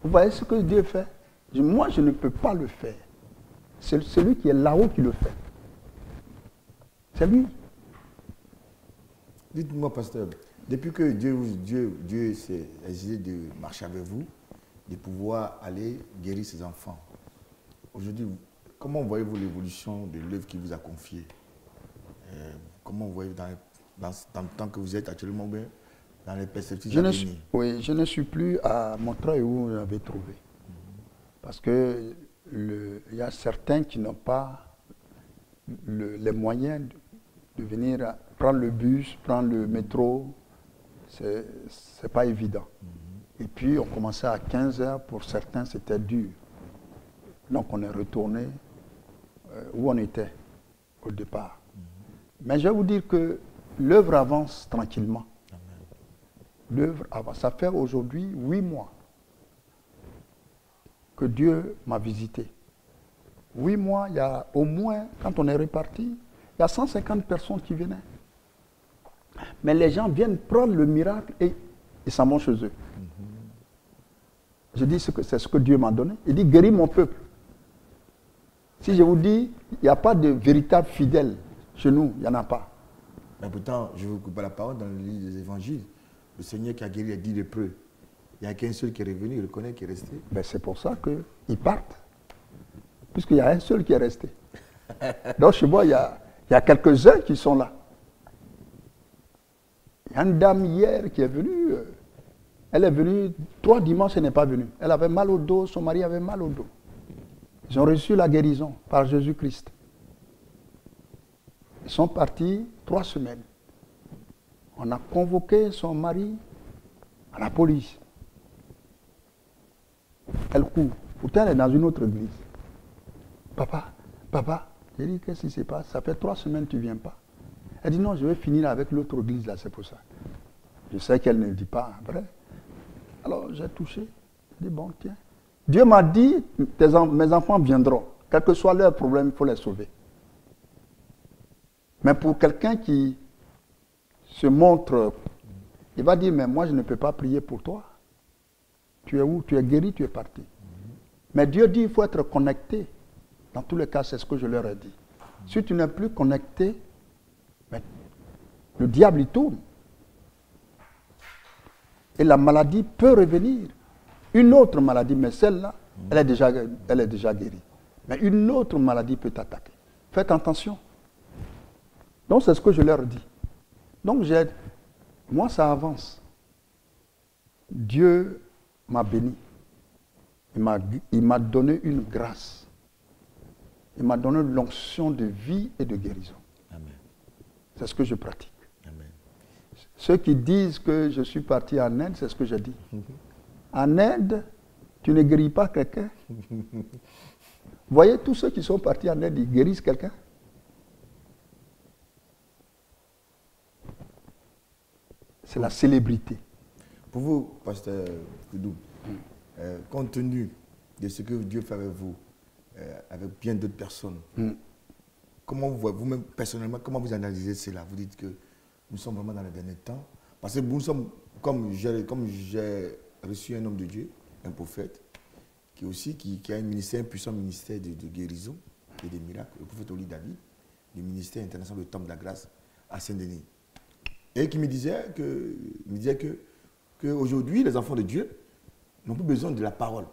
Vous voyez ce que Dieu fait? Moi, je ne peux pas le faire. C'est celui qui est là-haut qui le fait. C'est lui. Dites-moi, pasteur, depuis que Dieu s'est décidé de marcher avec vous, de pouvoir aller guérir ses enfants, aujourd'hui, comment voyez-vous l'évolution de l'œuvre qu'il vous a confiée? Comment voyez-vous dans le temps que vous êtes actuellement bien, dans les perspectives à venir? Oui, je ne suis plus à Montreuil où vous m'avez trouvé. Parce que il y a certains qui n'ont pas les moyens de venir prendre le bus, prendre le métro. C'est pas évident. Et puis on commençait à 15 heures, pour certains c'était dur. Donc on est retourné où on était au départ. Mais je vais vous dire que l'œuvre avance tranquillement. L'œuvre avance. Ça fait aujourd'hui 8 mois que Dieu m'a visité. 8 mois, il y a au moins, quand on est reparti, il y a 150 personnes qui venaient. Mais les gens viennent prendre le miracle et ils s'en vont chez eux. Je dis c'est ce que Dieu m'a donné. Il dit, guéris mon peuple. Si je vous dis, il n'y a pas de véritable fidèle chez nous, il n'y en a pas. Mais pourtant, je vous coupe la parole dans le livre des évangiles. Le Seigneur qui a guéri les 10 lépreux. Il n'y a qu'un seul qui est revenu, il reconnaît qu'il est resté. Ben c'est pour ça qu'ils partent. Puisqu'il y a un seul qui est resté. Donc chez moi, il y a quelques-uns qui sont là. Il y a une dame hier qui est venue. Elle est venue 3 dimanches, elle n'est pas venue. Elle avait mal au dos, son mari avait mal au dos. Ils ont reçu la guérison par Jésus-Christ. Ils sont partis 3 semaines. On a convoqué son mari à la police. Elle court. Pourtant, elle est dans une autre église. Papa, j'ai dit, qu'est-ce qui se passe? Ça fait 3 semaines que tu ne viens pas. Elle dit, non, je vais finir avec l'autre église là, c'est pour ça. Je sais qu'elle ne le dit pas vrai. Alors, j'ai touché. J'ai dit, bon, tiens. Dieu m'a dit, mes enfants viendront. Quel que soit leur problème, il faut les sauver. Mais pour quelqu'un qui se montre, il va dire, mais moi, je ne peux pas prier pour toi. Tu es où? Tu es guéri, tu es parti. Mais Dieu dit, il faut être connecté. Dans tous les cas, c'est ce que je leur ai dit. Si tu n'es plus connecté, mais le diable, il tourne. Et la maladie peut revenir. Une autre maladie, mais celle-là, elle est déjà guérie. Mais une autre maladie peut t'attaquer. Faites attention. Donc, c'est ce que je leur dis. Donc, moi, ça Dieu m'a béni. Il m'a donné une grâce. Il m'a donné l'onction de vie et de guérison. Amen. C'est ce que je pratique. Amen. Ceux qui disent que je suis parti en Inde, c'est ce que je dis. En Inde, tu ne guéris pas quelqu'un. voyez tous ceux qui sont partis en aide, ils guérissent quelqu'un. C'est la célébrité. Pour vous, pasteur Koudou, compte tenu de ce que Dieu fait avec vous, avec bien d'autres personnes, comment vous-même, personnellement, comment vous analysez cela? Vous dites que nous sommes vraiment dans les derniers temps. Parce que nous sommes, comme j'ai reçu un homme de Dieu, un prophète, qui a un puissant ministère de guérison et de miracles, le prophète Oli David, du ministère international de Temple de la Grâce à Saint-Denis. Et qui me disait que aujourd'hui, les enfants de Dieu n'ont plus besoin de la parole.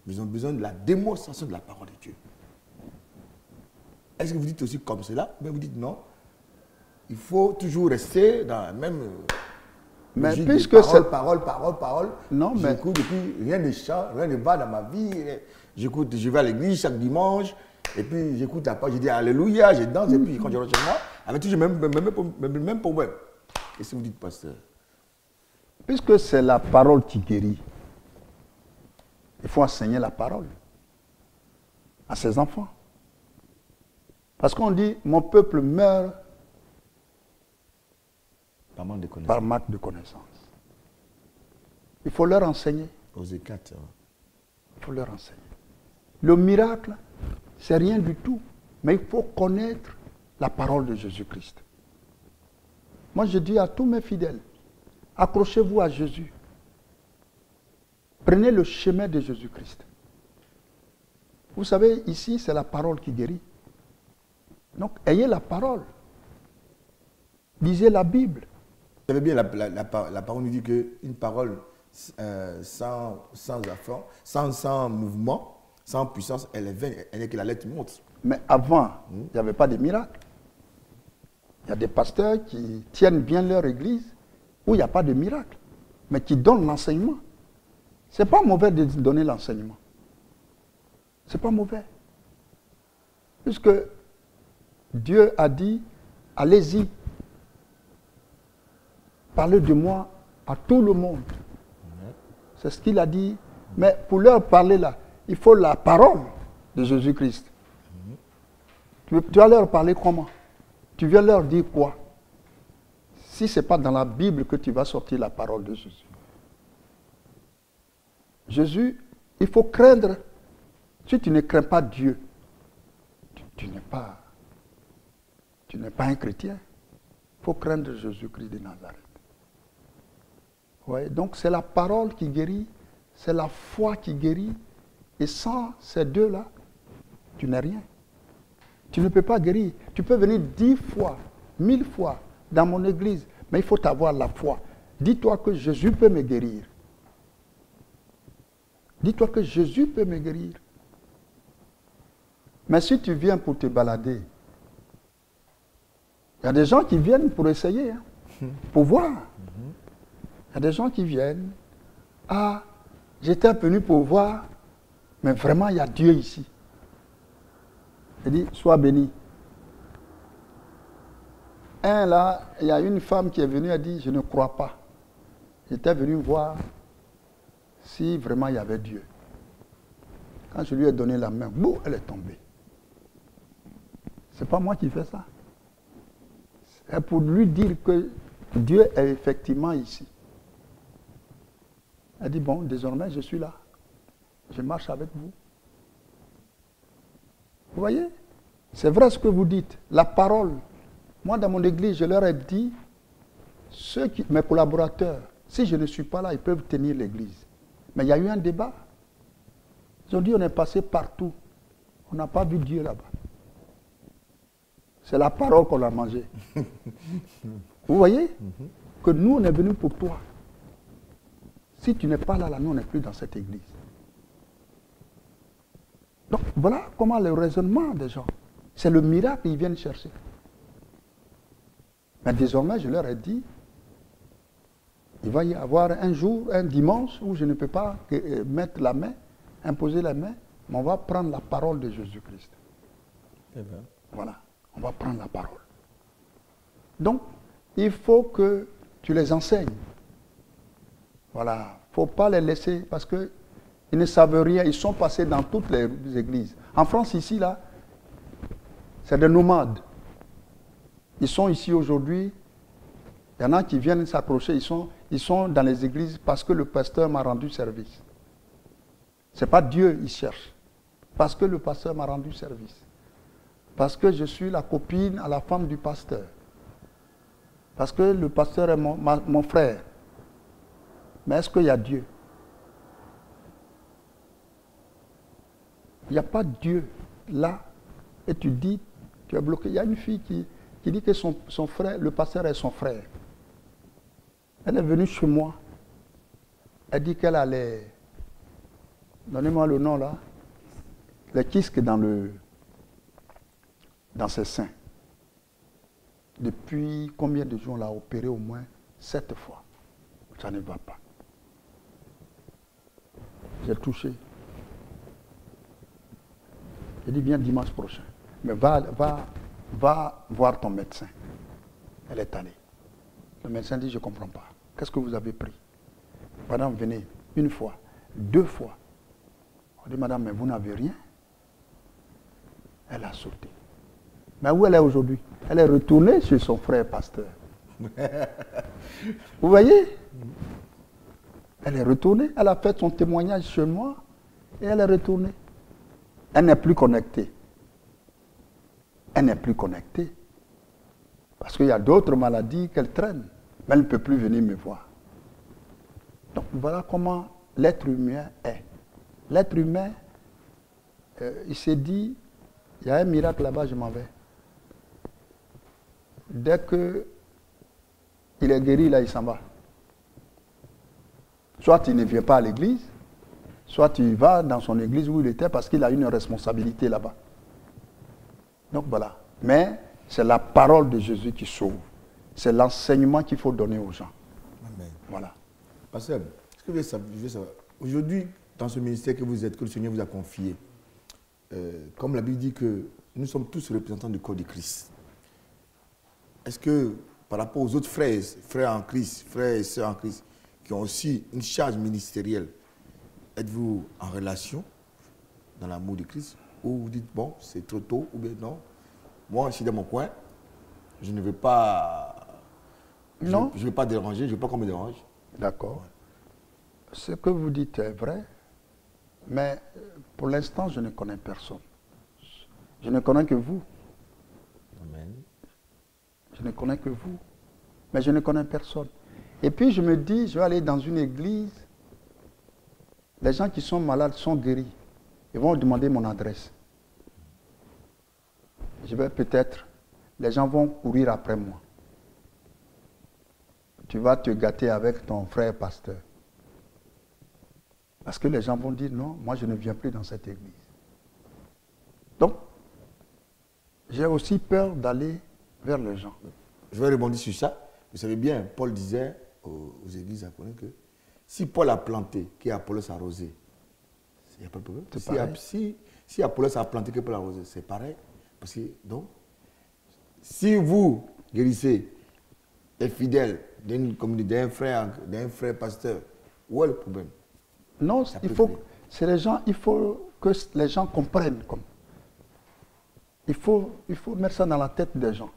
Ils ont besoin de la démonstration de la parole de Dieu. Est-ce que vous dites aussi comme cela? Mais vous dites non. Il faut toujours rester dans la même... mais puisque c'est... Parole. Non, mais... J'écoute et puis rien ne change, rien ne va dans ma vie. J'écoute, je vais à l'église chaque dimanche. Et puis j'écoute la parole, je dis Alléluia, je danse. Et puis quand je rentre chez moi, avec toujours le même problème. Qu'est-ce que vous dites, pasteur? Puisque c'est la parole qui guérit, il faut enseigner la parole à ses enfants. Parce qu'on dit, mon peuple meurt par manque de connaissance. Il faut leur enseigner. Osée 4. Il faut leur enseigner. Le miracle, c'est rien du tout. Mais il faut connaître la parole de Jésus-Christ. Moi, je dis à tous mes fidèles, accrochez-vous à Jésus. Prenez le chemin de Jésus-Christ. Vous savez, ici, c'est la parole qui guérit. Donc, ayez la parole. Lisez la Bible. Vous savez bien, la parole nous dit qu'une parole sans mouvement, sans puissance, elle est vaine, elle n'est que la lettre monte. Mais avant, il n'y avait pas de miracle. Il y a des pasteurs qui tiennent bien leur église où il n'y a pas de miracle, mais qui donnent l'enseignement. Ce n'est pas mauvais de donner l'enseignement. Ce n'est pas mauvais. Puisque Dieu a dit, allez-y, parlez de moi à tout le monde. C'est ce qu'il a dit. Mais pour leur parler là, il faut la parole de Jésus-Christ. Tu vas leur parler comment? Tu viens leur dire quoi? Si ce n'est pas dans la Bible que tu vas sortir la parole de Jésus. Jésus, il faut craindre. Si tu ne crains pas Dieu, tu n'es pas un chrétien. Il faut craindre Jésus-Christ de Nazareth. Ouais, donc c'est la parole qui guérit, c'est la foi qui guérit. Et sans ces deux-là, tu n'es rien. Tu ne peux pas guérir. Tu peux venir 10 fois, 1000 fois dans mon église, mais il faut avoir la foi. Dis-toi que Jésus peut me guérir. Dis-toi que Jésus peut me guérir. Mais si tu viens pour te balader, il y a des gens qui viennent pour essayer, pour voir. Il y a des gens qui viennent. Ah, j'étais venu pour voir, mais vraiment il y a Dieu ici. Il dit, sois béni. Là, il y a une femme qui est venue, elle dit, je ne crois pas. J'étais venu voir si vraiment il y avait Dieu. Quand je lui ai donné la main, boum, elle est tombée. C'est pas moi qui fais ça. C'est pour lui dire que Dieu est effectivement ici. Elle dit, bon, désormais, je suis là. Je marche avec vous. Vous voyez? C'est vrai ce que vous dites. La parole. Moi, dans mon église, je leur ai dit, mes collaborateurs, si je ne suis pas là, ils peuvent tenir l'église. Mais il y a eu un débat. Ils ont dit, on est passé partout. On n'a pas vu Dieu là-bas. C'est la parole qu'on a mangée. Vous voyez? Que nous, on est venus pour toi. Si tu n'es pas là, nous, on n'est plus dans cette église. Donc, voilà comment le raisonnement des gens. C'est le miracle qu'ils viennent chercher. Mais désormais, je leur ai dit, il va y avoir un jour, un dimanche, où je ne peux pas mettre la main, imposer la main, mais on va prendre la parole de Jésus-Christ. Voilà, on va prendre la parole. Donc, il faut que tu les enseignes. Voilà, il ne faut pas les laisser, parce que Ils ne savent rien. Ils sont passés dans toutes les églises. En France, ici, là, c'est des nomades. Ils sont ici aujourd'hui. Il y en a qui viennent s'accrocher. Ils sont dans les églises parce que le pasteur m'a rendu service. Ce n'est pas Dieu, ils cherchent. Parce que le pasteur m'a rendu service. Parce que je suis la copine à la femme du pasteur. Parce que le pasteur est mon frère. Mais est-ce qu'il y a Dieu? Il n'y a pas de Dieu là. Et tu dis, tu es bloqué. Il y a une fille qui dit que son frère, le pasteur est son frère. Elle est venue chez moi. Elle dit qu'elle allait... Donnez-moi le nom là. Les kisques dans ses seins. Depuis combien de jours on l'a opéré? Au moins 7 fois. Ça ne va pas. J'ai touché. J'ai dit, viens dimanche prochain. Mais va voir ton médecin. Elle est allée. Le médecin dit, je ne comprends pas. Qu'est-ce que vous avez pris? Madame, venez une fois, 2 fois. On dit, madame, mais vous n'avez rien. Elle a sauté. Mais où elle est aujourd'hui? Elle est retournée chez son frère pasteur. Vous voyez? Elle est retournée. Elle a fait son témoignage chez moi et elle est retournée. Elle n'est plus connectée. Elle n'est plus connectée. Parce qu'il y a d'autres maladies qu'elle traîne. Mais elle ne peut plus venir me voir. Donc voilà comment l'être humain est. L'être humain, il s'est dit, il y a un miracle là-bas, je m'en vais. Dès qu'il est guéri, là, il s'en va. Soit il ne vient pas à l'église, soit il va dans son église où il était parce qu'il a une responsabilité là-bas. Donc voilà. Mais c'est la parole de Jésus qui sauve. C'est l'enseignement qu'il faut donner aux gens. Amen. Voilà. Pasteur, est-ce que je veux savoir, aujourd'hui, dans ce ministère que vous êtes, que le Seigneur vous a confié, comme la Bible dit que nous sommes tous représentants du corps de Christ, est-ce que par rapport aux autres frères en Christ, frères et sœurs en Christ, qui ont aussi une charge ministérielle, êtes-vous en relation dans l'amour de Christ? Ou vous dites, bon, c'est trop tôt, ou bien non, moi je suis dans mon coin, je ne veux pas... Non. Je ne veux pas déranger, je ne veux pas qu'on me dérange. D'accord. Ouais. Ce que vous dites est vrai, mais pour l'instant, je ne connais personne. Je ne connais que vous. Amen. Je ne connais que vous. Mais je ne connais personne. Et puis je me dis, je vais aller dans une église, les gens qui sont malades sont guéris. Ils vont demander mon adresse. Je vais peut-être, les gens vont courir après moi. Tu vas te gâter avec ton frère pasteur. Parce que les gens vont dire, non, moi je ne viens plus dans cette église. Donc, j'ai aussi peur d'aller vers les gens. Je vais rebondir sur ça. Vous savez bien, Paul disait aux églises à Corinth que si Paul a planté, qu'Apollos a arrosé, il n'y a pas de problème. Si Apollos a planté, que Paul a arrosé, c'est pareil. Parce que, donc, si vous guérissez les fidèles d'une communauté, d'un frère pasteur, où est le problème? Non, il faut que les gens comprennent. Il faut mettre ça dans la tête des gens.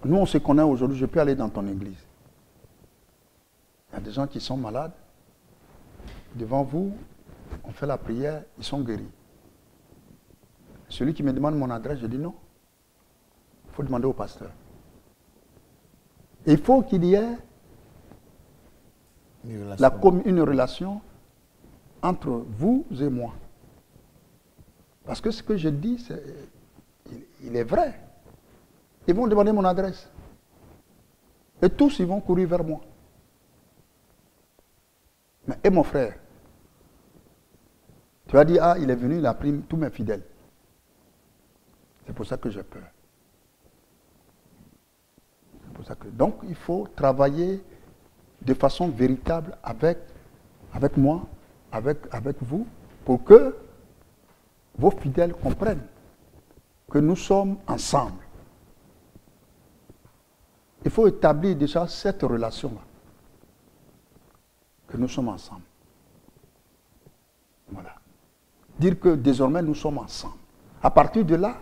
Nous, on se connaît aujourd'hui, je peux aller dans ton église. Il y a des gens qui sont malades. Devant vous, on fait la prière, ils sont guéris. Celui qui me demande mon adresse, je dis non. Il faut demander au pasteur. Il faut qu'il y ait une relation entre vous et moi. Parce que ce que je dis, il est vrai. Ils vont demander mon adresse. Et tous, ils vont courir vers moi. Mais, et mon frère? Tu as dit, ah, il est venu, il a pris tous mes fidèles. C'est pour ça que j'ai peur. Donc, il faut travailler de façon véritable avec moi, avec vous, pour que vos fidèles comprennent que nous sommes ensemble. Il faut établir déjà cette relation-là, que nous sommes ensemble. dire que désormais nous sommes ensemble. À partir de là,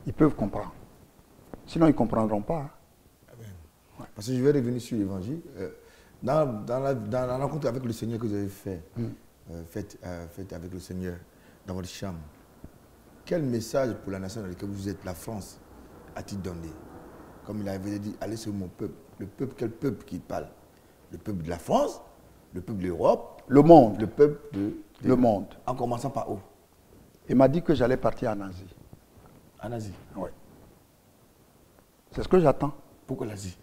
ils peuvent comprendre. Sinon, ils ne comprendront pas. Hein. Ouais. Parce que je vais revenir sur l'évangile. Dans la rencontre avec le Seigneur que vous avez faite avec le Seigneur dans votre chambre, quel message pour la nation dans laquelle vous êtes, la France, a-t-il donné? Comme il avait dit, allez sur mon peuple. Le peuple, quel peuple qui parle? Le peuple de la France, le peuple de l'Europe, le monde. Le peuple le monde. En commençant par où? Il m'a dit que j'allais partir en Asie. En Asie? Oui. C'est ce que j'attends. Pourquoi l'Asie?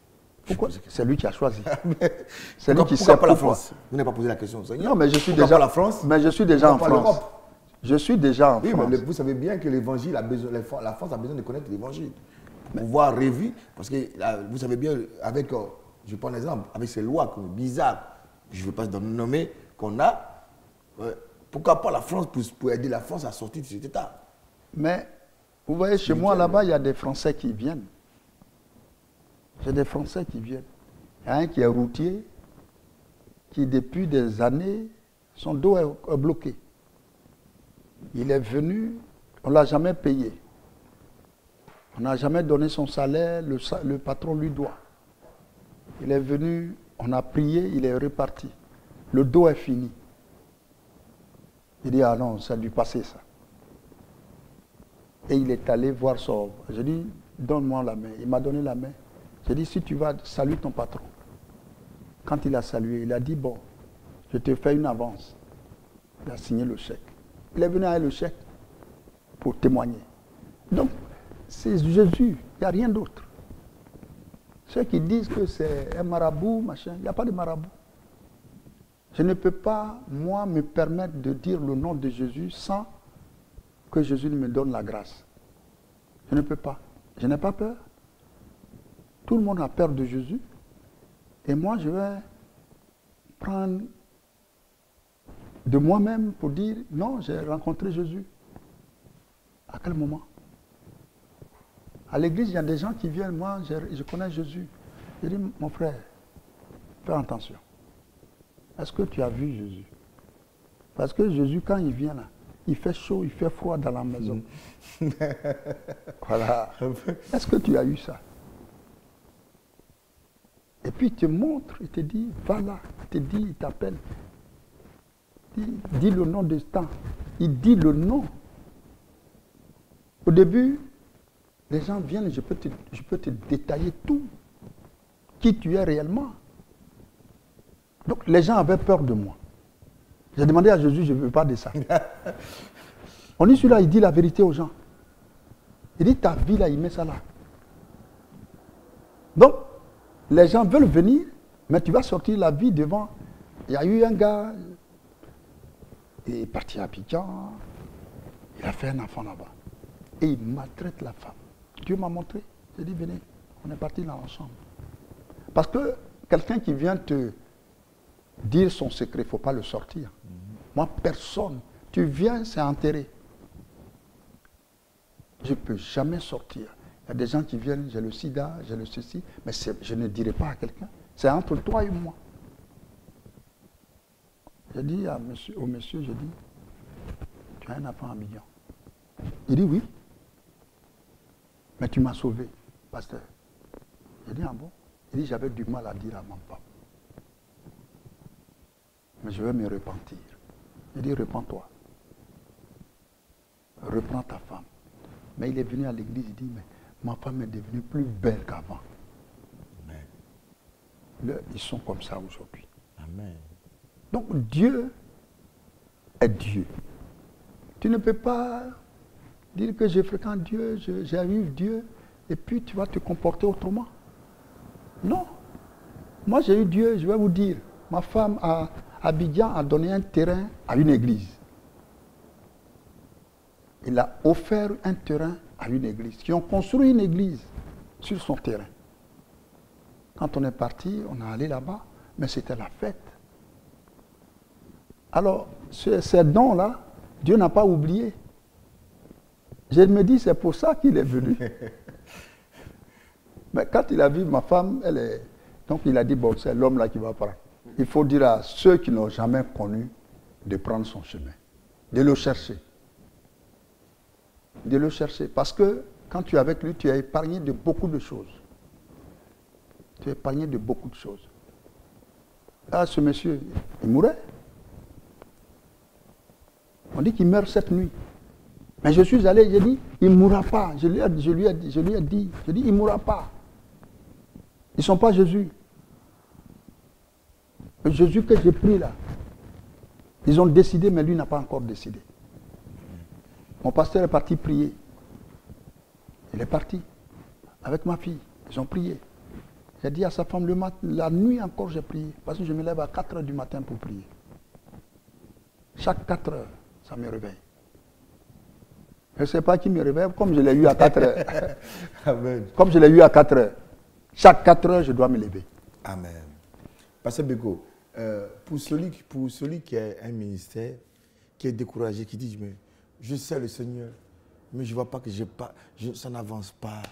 Pourquoi? C'est lui qui a choisi. C'est lui qui sait pas la France. Vous n'avez pas posé la question. Non, mais je suis déjà la France. Mais je suis déjà en France. Je suis déjà en France. Mais vous savez bien que l'évangile a besoin, la France a besoin de connaître l'évangile pour pouvoir rêver. Parce que vous savez bien, avec, je prends un exemple, avec ces lois bizarres, je ne veux pas nommer, qu'on a, pourquoi pas la France pour aider la France à sortir de cet état? Mais vous voyez, chez moi là-bas, il y a des Français qui viennent. J'ai des Français qui viennent. Il y a un qui est routier, qui depuis des années, son dos est bloqué. Il est venu, on ne l'a jamais payé. On n'a jamais donné son salaire, le patron lui doit. Il est venu, on a prié, il est reparti. Le dos est fini. Il dit, ah non, c'est du passé ça. Et il est allé voir son... J'ai dit, donne-moi la main. Il m'a donné la main. J'ai dit, si tu vas, salue ton patron. Quand il a salué, il a dit, bon, je te fais une avance. Il a signé le chèque. Il est venu avec le chèque pour témoigner. Donc, c'est Jésus, il n'y a rien d'autre. Ceux qui disent que c'est un marabout, machin, il n'y a pas de marabout. Je ne peux pas, moi, me permettre de dire le nom de Jésus sans que Jésus me donne la grâce. Je ne peux pas. Je n'ai pas peur. Tout le monde a peur de Jésus. Et moi, je vais prendre de moi-même pour dire, non, j'ai rencontré Jésus. À quel moment? À l'église, il y a des gens qui viennent, moi, je connais Jésus. Je dis, mon frère, fais attention. Est-ce que tu as vu Jésus? Parce que Jésus, quand il vient là, il fait chaud, il fait froid dans la maison. Voilà. Est-ce que tu as eu ça? Et puis il te montre, il te dit, va là, il te dit, il t'appelle. Dis le nom de ce temps. Il dit le nom. Au début, les gens viennent, je peux te détailler tout. Qui tu es réellement. Donc les gens avaient peur de moi. J'ai demandé à Jésus, je ne veux pas de ça. On est celui-là, il dit la vérité aux gens. Il dit ta vie là, il met ça là. Donc, les gens veulent venir, mais tu vas sortir la vie devant. Il y a eu un gars, il est parti à Abidjan, il a fait un enfant là-bas. Et il maltraite la femme. Dieu m'a montré. J'ai dit, venez, on est parti dans la chambre. Parce que quelqu'un qui vient te dire son secret, il ne faut pas le sortir. Moi, personne. Tu viens, c'est enterré. Je ne peux jamais sortir. Il y a des gens qui viennent, j'ai le sida, j'ai le ceci, mais je ne dirai pas à quelqu'un. C'est entre toi et moi. J'ai dit au monsieur, j'ai dit, tu as un enfant à Abidjan. Il dit oui. Mais tu m'as sauvé, pasteur. J'ai dit, ah bon? Il dit, j'avais du mal à dire à mon papa. Mais je vais me repentir. Il dit, repens-toi. Reprends ta femme. Mais il est venu à l'église, il dit, mais ma femme est devenue plus belle qu'avant. Amen. Ils sont comme ça aujourd'hui. Amen. Donc Dieu est Dieu. Tu ne peux pas dire que je fréquente Dieu, j'arrive Dieu, et puis tu vas te comporter autrement. Non. Moi j'ai eu Dieu, je vais vous dire, ma femme à Abidjan a donné un terrain à une église. Il a offert un terrain à une église, qui ont construit une église sur son terrain. Quand on est parti, on est allé là-bas, mais c'était la fête. Alors, ces dons-là, Dieu n'a pas oublié. Je me dis, c'est pour ça qu'il est venu. Mais quand il a vu ma femme, elle est... Donc il a dit, bon, c'est l'homme-là qui va prendre. Il faut dire à ceux qui n'ont jamais connu de prendre son chemin, de le chercher. de le chercher. Parce que quand tu es avec lui, tu es épargné de beaucoup de choses. Tu es épargné de beaucoup de choses. Là, ce monsieur, il mourait. On dit qu'il meurt cette nuit. Mais je suis allé, j'ai dit, il ne mourra pas. Je lui ai dit, il ne mourra pas. Ils ne sont pas Jésus. Le Jésus que j'ai pris là, ils ont décidé, mais lui n'a pas encore décidé. Mon pasteur est parti prier. Il est parti avec ma fille. Ils ont prié. J'ai dit à sa femme, la nuit encore j'ai prié. Parce que je me lève à 4 heures du matin pour prier. Chaque 4 heures, ça me réveille. Je ne sais pas qui me réveille, comme je l'ai eu à 4 heures. Amen. Comme je l'ai eu à 4 heures. Chaque 4 heures, je dois me lever. Amen. Pasteur Beko, pour celui qui a un ministère, qui est découragé, qui dit, mais je sais le Seigneur, mais je ne vois pas que ça n'avance pas.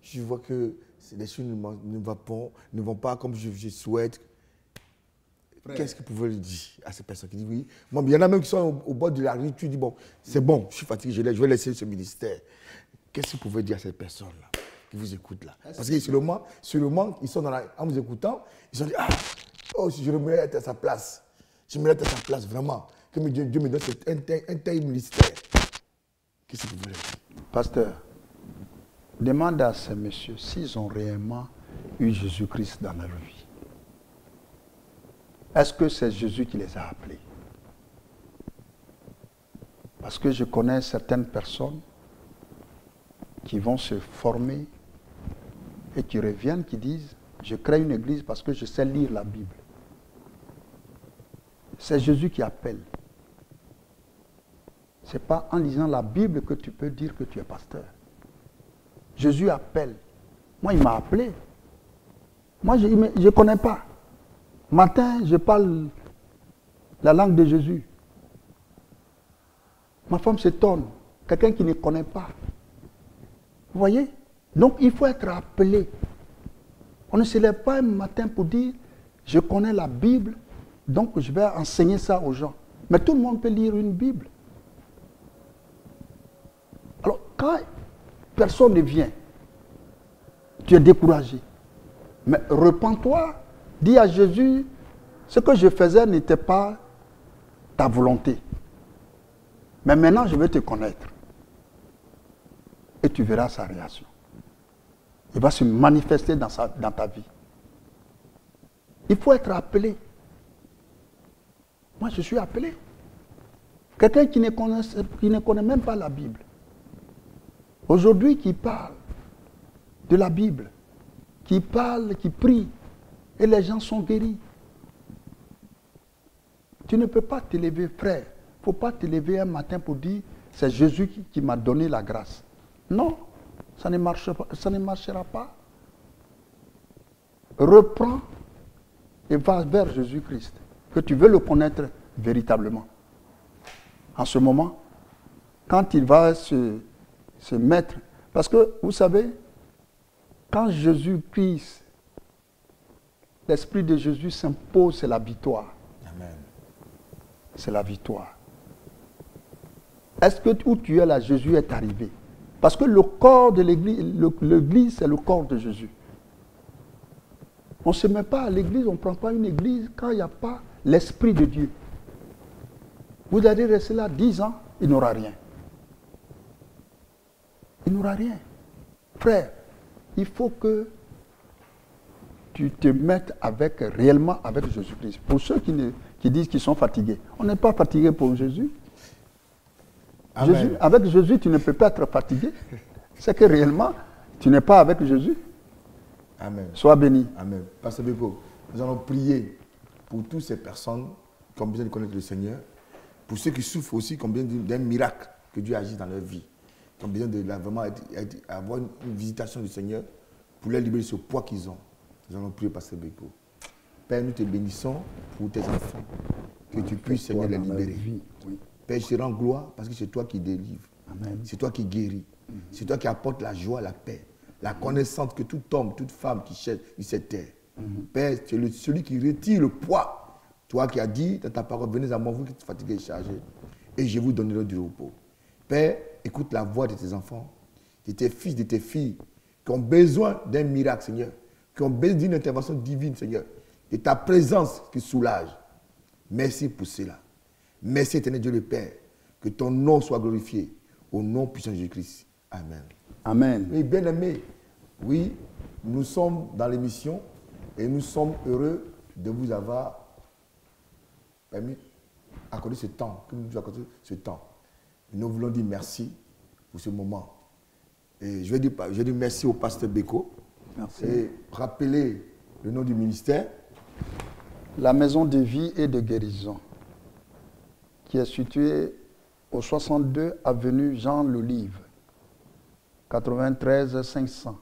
Je vois que les choses ne vont pas comme je souhaite. Qu'est-ce que vous pouvez lui dire à ces personnes qui disent oui? Bon, il y en a même qui sont au bord de la rue, tu dis bon, c'est bon, je suis fatigué, je vais laisser ce ministère. Qu'est-ce que vous pouvez dire à ces personnes-là qui vous écoutent là? Parce que sur le moment, ils sont en vous écoutant, ils se disent ah, oh, si je me mets à sa place, je me mets à sa place vraiment, que Dieu me donne un tel ministère. Qu'est-ce que vous voulez dire? Pasteur, demande à ces messieurs s'ils ont réellement eu Jésus-Christ dans leur vie. Est-ce que c'est Jésus qui les a appelés? Parce que je connais certaines personnes qui vont se former et qui reviennent, qui disent « Je crée une église parce que je sais lire la Bible ». C'est Jésus qui appelle. Ce n'est pas en lisant la Bible que tu peux dire que tu es pasteur. Jésus appelle. Moi, il m'a appelé. Moi, je ne connais pas. Matin, je parle la langue de Jésus. Ma femme s'étonne. Quelqu'un qui ne connaît pas. Vous voyez? Donc, il faut être appelé. On ne se lève pas un matin pour dire, je connais la Bible, donc je vais enseigner ça aux gens. Mais tout le monde peut lire une Bible. Alors, quand personne ne vient, tu es découragé. Mais repens-toi. Dis à Jésus, ce que je faisais n'était pas ta volonté. Mais maintenant, je vais te connaître. Et tu verras sa réaction. Il va se manifester dans ta vie. Il faut être appelé. Moi, je suis appelé. Quelqu'un qui ne connaît même pas la Bible. Aujourd'hui, qui parle de la Bible, qui parle, qui prie, et les gens sont guéris. Tu ne peux pas t'élever, frère. Il ne faut pas t'élever un matin pour dire c'est Jésus qui m'a donné la grâce. Non, ça ne marchera pas. Reprends et va vers Jésus-Christ. Que tu veux le connaître véritablement. En ce moment, quand il va se mettre... Parce que, vous savez, quand Jésus-Christ, l'Esprit de Jésus s'impose, c'est la victoire. Amen. C'est la victoire. Est-ce que où tu es là, Jésus est arrivé? Parce que le corps de l'Église, c'est le corps de Jésus. On ne se met pas à l'Église, on ne prend pas une Église quand il n'y a pas l'Esprit de Dieu. Vous allez rester là 10 ans, il n'aura rien. Il n'aura rien. Frère, il faut que tu te mettes réellement avec Jésus-Christ. Pour ceux qui disent qu'ils sont fatigués, on n'est pas fatigué pour Jésus. Jésus. Avec Jésus, tu ne peux pas être fatigué. C'est que réellement, tu n'es pas avec Jésus. Amen. Sois béni. Amen. Pasteur Beko, nous allons prier pour toutes ces personnes qui ont besoin de connaître le Seigneur, pour ceux qui souffrent aussi, qui ont besoin d'un miracle que Dieu agisse dans leur vie, qui ont besoin de vraiment avoir une visitation du Seigneur pour les libérer de ce poids qu'ils ont. Nous allons prier, Pasteur Beko. Père, nous te bénissons pour tes enfants, que tu puisses, Seigneur, les libérer. Oui. Père, je te rends gloire parce que c'est toi qui délivres. Amen. C'est toi qui guéris. C'est toi qui apportes la joie, la paix, la connaissance que tout homme, toute femme qui cherche sur cette terre. Père, tu es celui qui retire le poids. Toi qui as dit dans ta parole, venez à moi, vous qui êtes fatigués et chargés, et je vous donnerai du repos. Père, écoute la voix de tes enfants, de tes fils, de tes filles, qui ont besoin d'un miracle, Seigneur, qui ont besoin d'une intervention divine, Seigneur, de ta présence qui soulage. Merci pour cela. Merci, éternel Dieu le Père, que ton nom soit glorifié, au nom puissant de Jésus-Christ. Amen. Amen. Oui, bien-aimés, oui, nous sommes dans l'émission et nous sommes heureux de vous avoir permis d'accorder ce temps, que nous nous accordons ce temps. Nous voulons dire merci pour ce moment. Et je vais dire merci au pasteur Beko. Merci. Et rappeler le nom du ministère. La maison de vie et de guérison, qui est située au 62 avenue Jean Lolive, 93 500,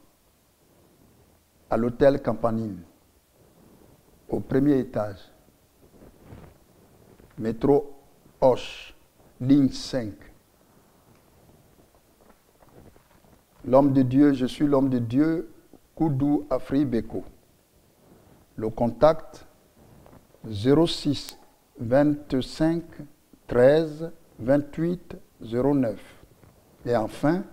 à l'hôtel Campanile, au premier étage, métro Hoche, ligne 5. L'homme de Dieu, je suis l'homme de Dieu, Koudou Afri Beko. Le contact 06 25 13 28 09. Et enfin,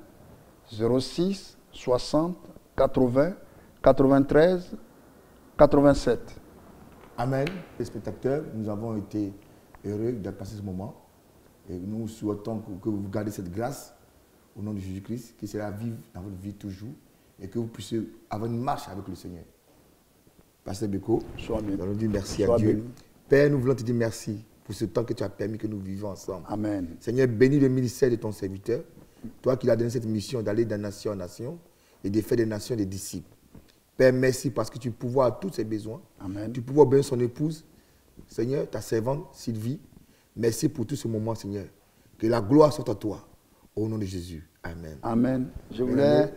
06 60 80 93 87. Amen. Les spectateurs, nous avons été heureux de passer ce moment. Et nous souhaitons que vous gardez cette grâce au nom de Jésus-Christ, que cela vive dans votre vie toujours et que vous puissiez avoir une marche avec le Seigneur. Pasteur Beko, nous allons dire merci à Dieu. Béni. Père, nous voulons te dire merci pour ce temps que tu as permis que nous vivions ensemble. Amen. Seigneur, bénis le ministère de ton serviteur. Toi qui l'as donné cette mission d'aller de nation en nation et de faire des nations des disciples. Père, merci parce que tu pourvois à tous ses besoins. Amen. Tu pourvois bien son épouse. Seigneur, ta servante Sylvie. Merci pour tout ce moment, Seigneur. Que la gloire soit à toi. Au nom de Jésus. Amen. Amen. Je voulais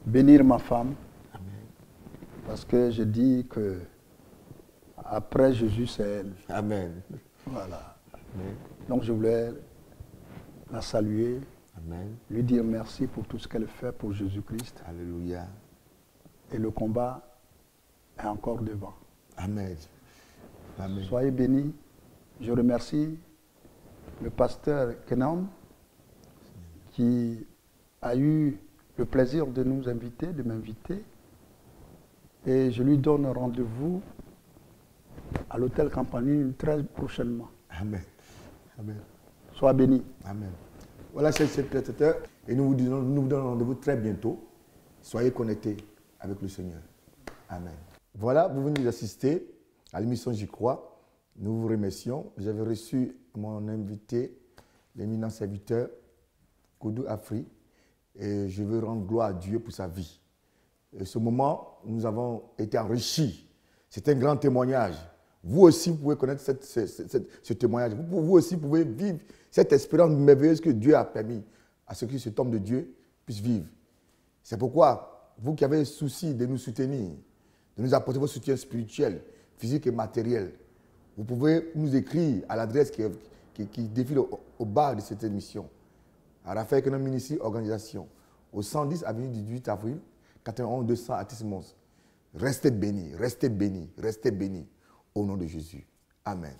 bénir ma femme. Amen. Parce que je dis que après Jésus, c'est elle. Amen. Voilà. Amen. Donc je voulais la saluer, Amen. lui dire merci pour tout ce qu'elle fait pour Jésus-Christ. Alléluia. Et le combat est encore devant. Amen. Amen. Soyez bénis. Je remercie le pasteur Kenan qui a eu le plaisir de nous inviter, de m'inviter. Et je lui donne rendez-vous à l'hôtel Campanile très prochainement. Amen. Amen. Sois béni. Amen. Voilà, chers spectateurs, et nous vous donnons rendez-vous très bientôt. Soyez connectés avec le Seigneur. Amen. Voilà, vous venez d'assister à l'émission J'y crois. Nous vous remercions. J'avais reçu mon invité, l'éminent serviteur Koudou Afri, et je veux rendre gloire à Dieu pour sa vie. Et ce moment, nous avons été enrichis. C'est un grand témoignage. Vous aussi, vous pouvez connaître ce témoignage. Vous aussi, vous pouvez vivre cette espérance merveilleuse que Dieu a permis à ce que cet homme de Dieu puisse vivre. C'est pourquoi, vous qui avez le souci de nous soutenir, de nous apporter votre soutien spirituel, physique et matériel, vous pouvez nous écrire à l'adresse qui défile au bas de cette émission. À Raphaël Kenan Ministry Organisation, au 110 avenue du 18 avril, 91 200 à Tismos. Restez bénis, restez bénis, restez bénis. Au nom de Jésus. Amen.